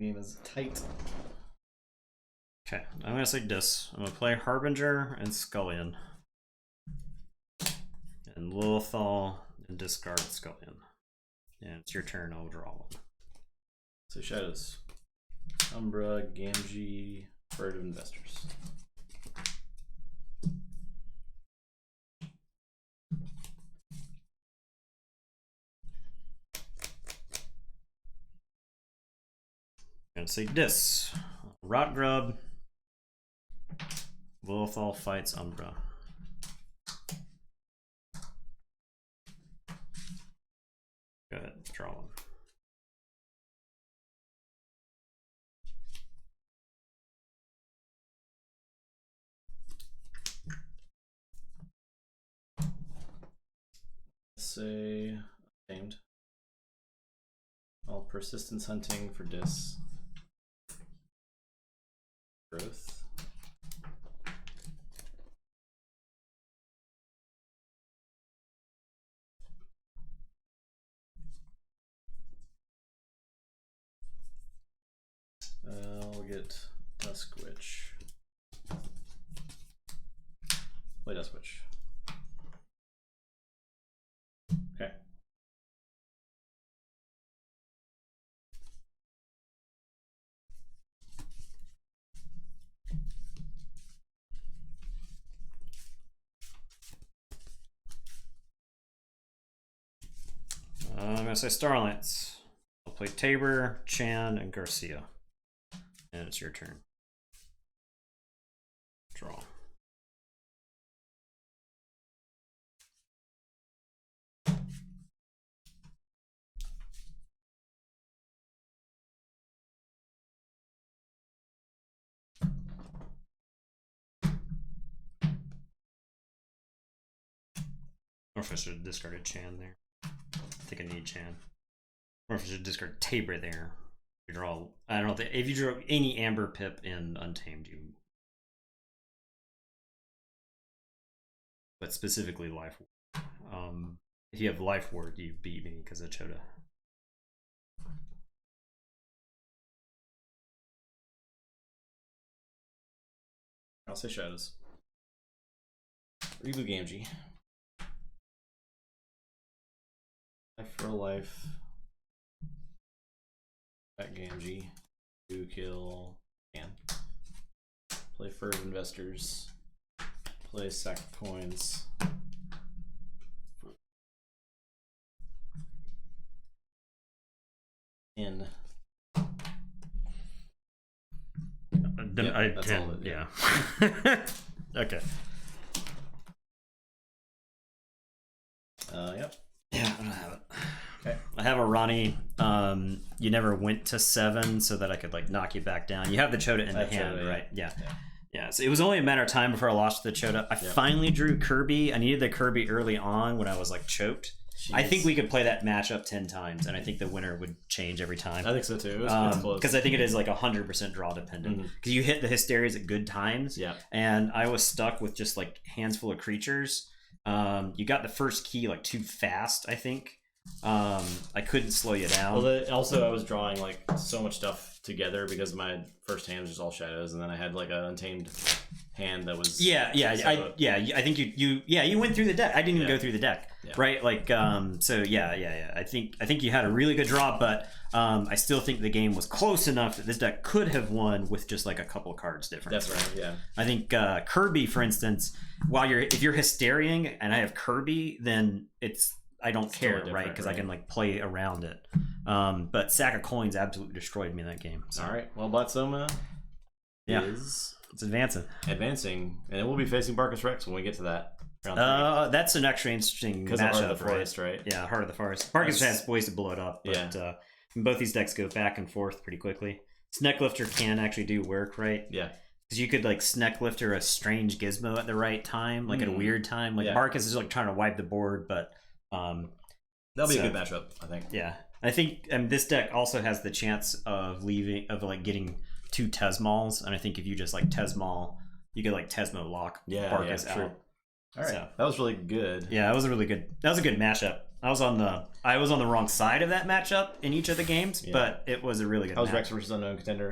Game is tight. Okay, I'm gonna say this. I'm gonna play Harbinger and Scullion. And Lilithal and discard Scullion. And it's your turn, I'll draw 1. So shadows. Umbra, Gamgee, Furtive Investors. I'm gonna say this. Rot Grub. Lilithal fights Umbra. Go ahead, draw 1. Say Tamed. All Persistence Hunting for Dis. Growth. I'll get Dusk Witch. Play Dusk Witch. Okay. gonna say Starlights. I'll play Tabor, Chan, and Garcia. And it's your turn. Draw. Or if I should have discarded Chan there. I think I need Chan. Or if I should discard Tabor there. You draw. I don't know if you draw any Amber Pip in Untamed, you. But specifically Life Ward. If you have Life Ward, you beat me because of Chota. I'll say Shadows. Reboot Gamgee. Life for a life. Back Gamgee. Do kill. Can. Play Furtive Investors. Play Sack of Coins. In. Yep, I that's did, all it, yeah. Okay. Yep. Yeah, I don't have it. Okay. I have a Ronnie. You never went to 7 so that I could like knock you back down. You have the Chota in the hand, Chota, right? Yeah. Yeah. So it was only a matter of time before I lost the Chota. I finally drew Kirby. I needed the Kirby early on when I was like choked. Jeez. I think we could play that matchup 10 times, and I think the winner would change every time. I think so too. Because I think it is like 100% draw dependent. Because you hit the Hysterias at good times. Yeah. And I was stuck with just like hands full of creatures. You got the first key like too fast, I think. I couldn't slow you down. Well, also I was drawing like so much stuff together because my first hand was just all shadows, and then I had like an Untamed hand that was I think you went through the deck. I didn't even go through the deck, right? Like so I think you had a really good draw, but I still think the game was close enough that this deck could have won with just like a couple cards difference. That's right. Yeah. I think Kirby, for instance, if you're Hysteriaing and I have Kirby, then I don't care, right? Because I can like play around it. But Sack of Coins absolutely destroyed me in that game. So. All right. Well, Blatsoma is it's advancing, and it will be facing Barkus Rex when we get to that. That's an actually interesting matchup, Heart of the Forest, right? Yeah, Heart of the Forest. Barkus has ways to blow it up, but both these decks go back and forth pretty quickly. Snecklifter can actually do work, right? Yeah. Because you could like Snecklifter a strange Gizmo at the right time, like at a weird time. Like Barkus is like trying to wipe the board, but that'll be a good matchup, I think. Yeah, I think this deck also has the chance of getting 2 Tesmals, and I think if you just like Tesmal, you could like Tesmo lock Barkus out. True. All right, so, that was really good. Yeah, that was a good matchup. I was on the wrong side of that matchup in each of the games, but it was a really good. How was Rex versus Unknown Contender?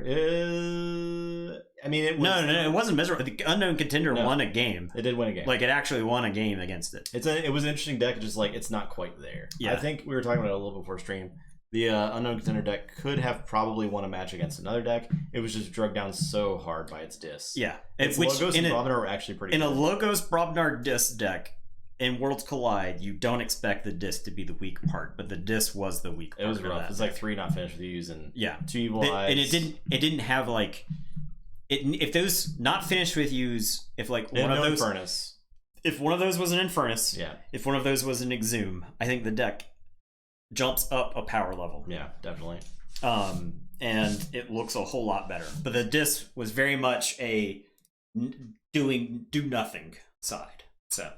I mean, it was, no, it wasn't miserable. The Unknown Contender won a game. It did win a game. Like it actually won a game against it. It was an interesting deck. Just like it's not quite there. Yeah, I think we were talking about it a little before stream. The Unknown Contender deck could have probably won a match against another deck. It was just drugged down so hard by its disc. Yeah, Logos and Brobnar were actually pretty good. In a Logos Brobnar disc deck, in Worlds Collide, you don't expect the disc to be the weak part, but the disc was the weak part. It was rough. It was like 3 not finished with use and 2 evil eyes. And it didn't have like if those not finished with use, if like one of those Infernus. If one of those was an Infernus, if one of those was an Exhume, I think the deck jumps up a power level. Yeah, definitely. And it looks a whole lot better. But the disc was very much a do nothing side. So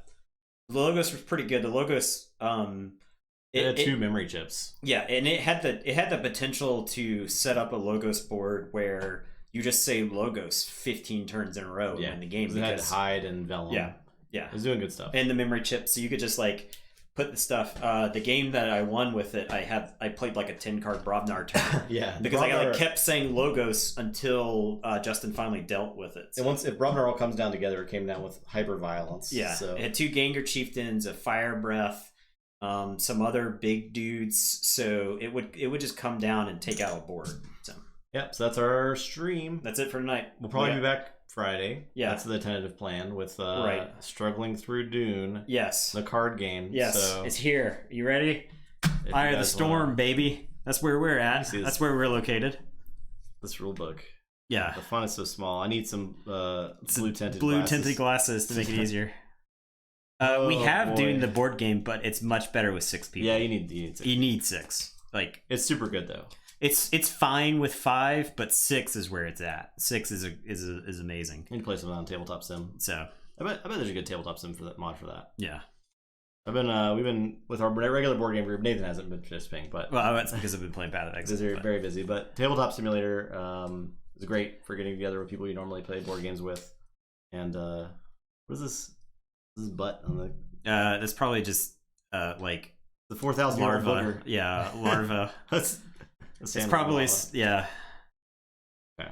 the Logos was pretty good. The Logos it had 2 memory chips. Yeah, and it had the potential to set up a Logos board where you just say Logos 15 turns in a row in the game. It had Hide and Vellum. Yeah. It was doing good stuff. And the memory chips, so you could just like put the stuff. The game that I won with it, I played like a 10-card Brobnar turn. Because I like kept saying Logos until Justin finally dealt with it. So. And if Brobnar all comes down together, it came down with hyper violence. Yeah. So. It had 2 Gengar Chieftains, a Fire Breath, some other big dudes. So it would just come down and take out a board. So so that's our stream. That's it for tonight. We'll probably be back Friday. Yeah. That's the tentative plan with Struggling Through Dune. Yes. The card game. Yes. So. It's here. You ready? Eye of the Storm, baby. That's where we're at. That's where we're located. This rule book. Yeah. The font is so small. I need some blue tinted glasses to make it easier. We have Dune the board game, but it's much better with 6 people. Yeah, you need 6. You need 6. Like, it's super good though. It's fine with 5, but 6 is where it's at. 6 is amazing. You need to play something on Tabletop Sim. So I bet there's a good Tabletop Sim for that mod for that. Yeah. We've been with our regular board game group. Nathan hasn't been participating, but that's because I've been playing Path of Exile. Because they're very busy. But Tabletop Simulator is great for getting together with people you normally play board games with. And what is this? This is butt on the. That's probably just like the 4,000 larva. Yeah, larva. It's probably yeah. Okay.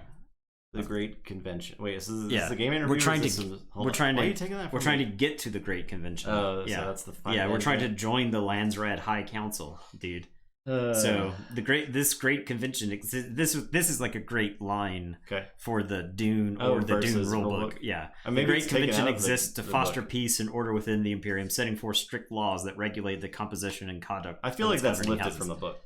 The Great Convention. Wait, is this yeah. the game interview? We're trying to get to the Great Convention. Oh, yeah, so that's the fun. Yeah, we're trying to join the Landsred High Council, dude. So this great convention. This is like a great line for the Dune or the Dune rulebook. Yeah, the Great Convention exists to foster peace and order within the Imperium, setting forth strict laws that regulate the composition and conduct. I feel like that's lifted from the book.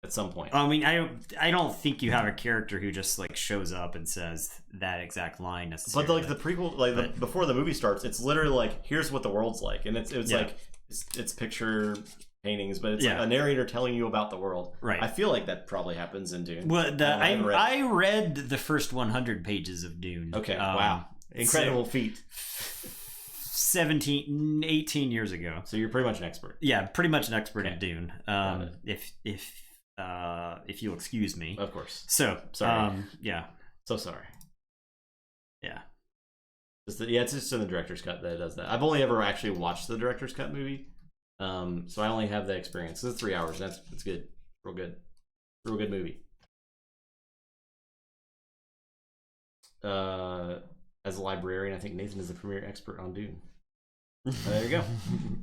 At some point. I mean, I don't think you have a character who just like shows up and says that exact line necessarily. But like the prequel, before the movie starts, it's literally like, here's what the world's like, and it's like it's picture paintings, but it's like a narrator telling you about the world. Right. I feel like that probably happens in Dune. Well, I read the first 100 pages of Dune. Okay. Wow. Incredible feat. 18 years ago. So you're pretty much an expert. Yeah, pretty much an expert at Dune. If you'll excuse me. Of course. So, sorry. Yeah. So sorry. Yeah. It's just in the director's cut that it does that. I've only ever actually watched the director's cut movie. So I only have the experience. It's 3 hours. It's good. Real good. Real good movie. As a librarian, I think Nathan is the premier expert on Dune. There you go.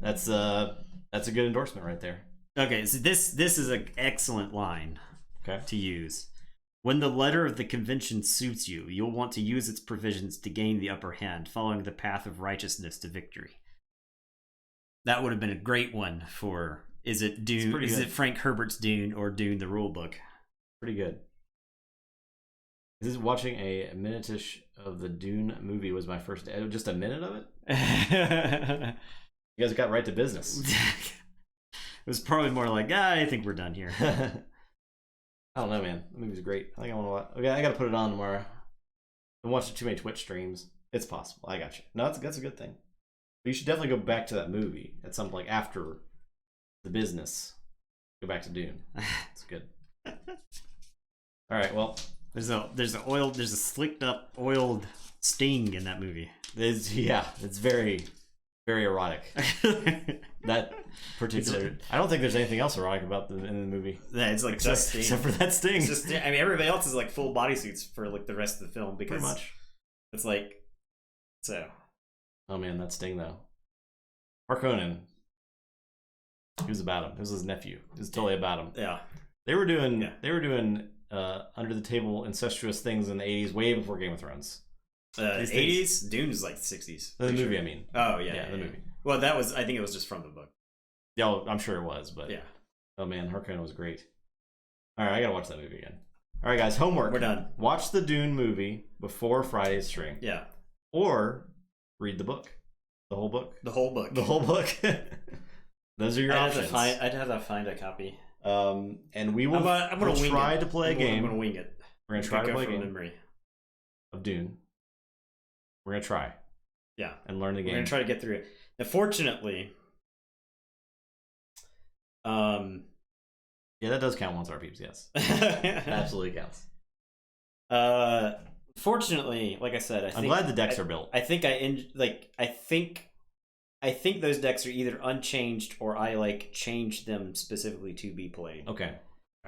That's a good endorsement right there. Okay, so this is an excellent line to use. When the letter of the convention suits you, you'll want to use its provisions to gain the upper hand, following the path of righteousness to victory. That would have been a great one for, is it Dune? Is it Frank Herbert's Dune or Dune the Rulebook? Pretty good. This is watching a minute-ish of the Dune movie was my first, just a minute of it? You guys got right to business. It was probably more like, I think we're done here. I don't know, man. The movie's great. I think I want to watch. Okay, I got to put it on tomorrow. I've watched too many Twitch streams. It's possible. I got you. No, that's a good thing. But you should definitely go back to that movie at some like after the business. Go back to Dune. It's good. All right. Well, there's a slicked up oiled Sting in that movie. It's very, very erotic. That particular. I don't think there's anything else erotic about in the movie. Yeah, it's like just Sting. Except for that Sting. It's just, I mean, everybody else is like full bodysuits for like the rest of the film because pretty much. It's like so. Oh man, that Sting though. Harkonnen. He was about him. It was his nephew. It was totally about him. Yeah. They were doing under the table incestuous things in the 80s, way before Game of Thrones. 80s? Dune is like the 60s. The movie, I mean. Oh yeah, the movie. Well, I think it was just from the book. Yeah, I'm sure it was, but yeah. Oh man, Harkonnen was great. All right, I gotta watch that movie again. All right, guys, homework. We're done. Watch the Dune movie before Friday's stream. Yeah. Or read the book. The whole book. The whole book. The whole book. Those are your options. I'd have to find a copy. And we will try to play a game. I'm gonna wing it. We're gonna try to play a game of Dune. We're gonna try. Yeah. And learn the game. We're gonna try to get through it. Unfortunately, yeah, that does count once our peeps, yes. Absolutely counts. Fortunately, like I said, I'm glad the decks are built. I think I think those decks are either unchanged or I like changed them specifically to be played. Okay.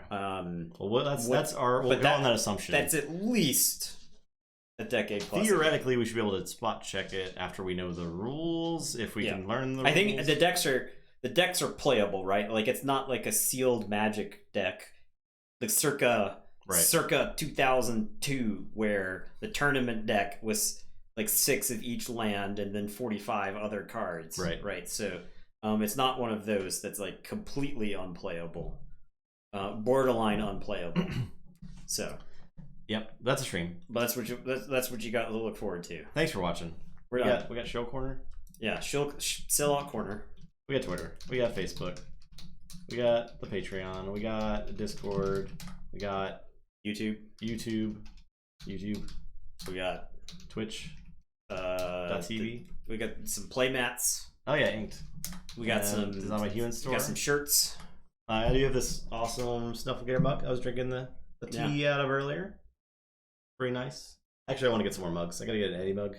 Well, that's our. We'll go on that assumption. That's at least a decade plus. Theoretically, we should be able to spot check it after we know the rules. If we can learn the rules. I think the decks are playable, right? Like it's not like a sealed Magic deck, like circa 2002, where the tournament deck was like 6 of each land and then 45 other cards. Right. Right. So It's not one of those that's like completely unplayable, borderline unplayable. So, yep, that's a stream. but that's what you got to look forward to. Thanks for watching. We got Show Corner. Yeah, Sellout Corner. We got Twitter. We got Facebook. We got the Patreon. We got Discord. We got YouTube. We got Twitch. .tv. We got some playmats. Oh yeah, inked. We got some Design by Human store. We got some shirts. I do have this awesome Snufflegator mug. I was drinking the tea out of earlier. Pretty nice. Actually, I want to get some more mugs. I gotta get an Eddie mug.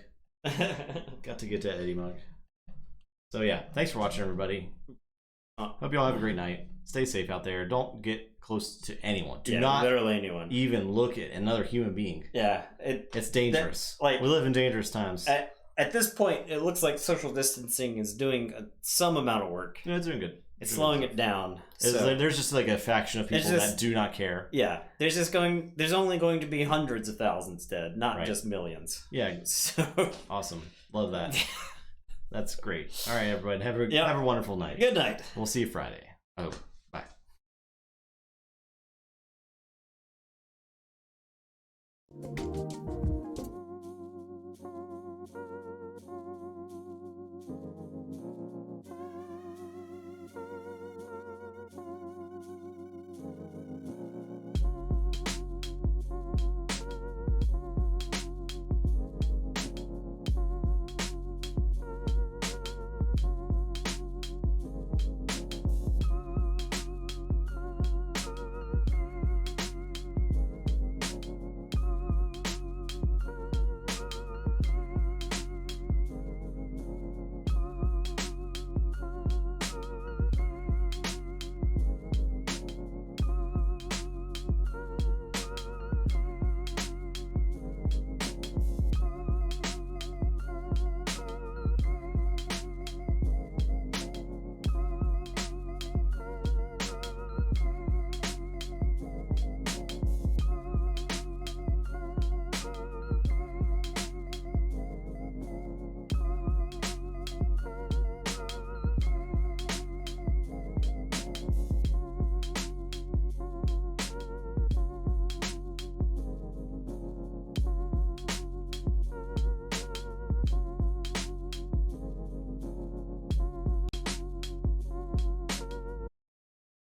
Got to get to Eddie mug. So yeah, thanks for watching, everybody. Hope you all have a great night. Stay safe out there. Don't get close to anyone. Do not literally anyone. Even look at another human being. Yeah, it's dangerous. Like, we live in dangerous times. At this point, it looks like social distancing is doing some amount of work. Yeah, it's doing good. It's slowing it down. There's just like a faction of people that do not care. Yeah, there's only going to be hundreds of thousands dead, not just millions. Yeah, so awesome. Love that. That's great. All right, everyone. Have a wonderful night. Good night. We'll see you Friday. Oh, bye.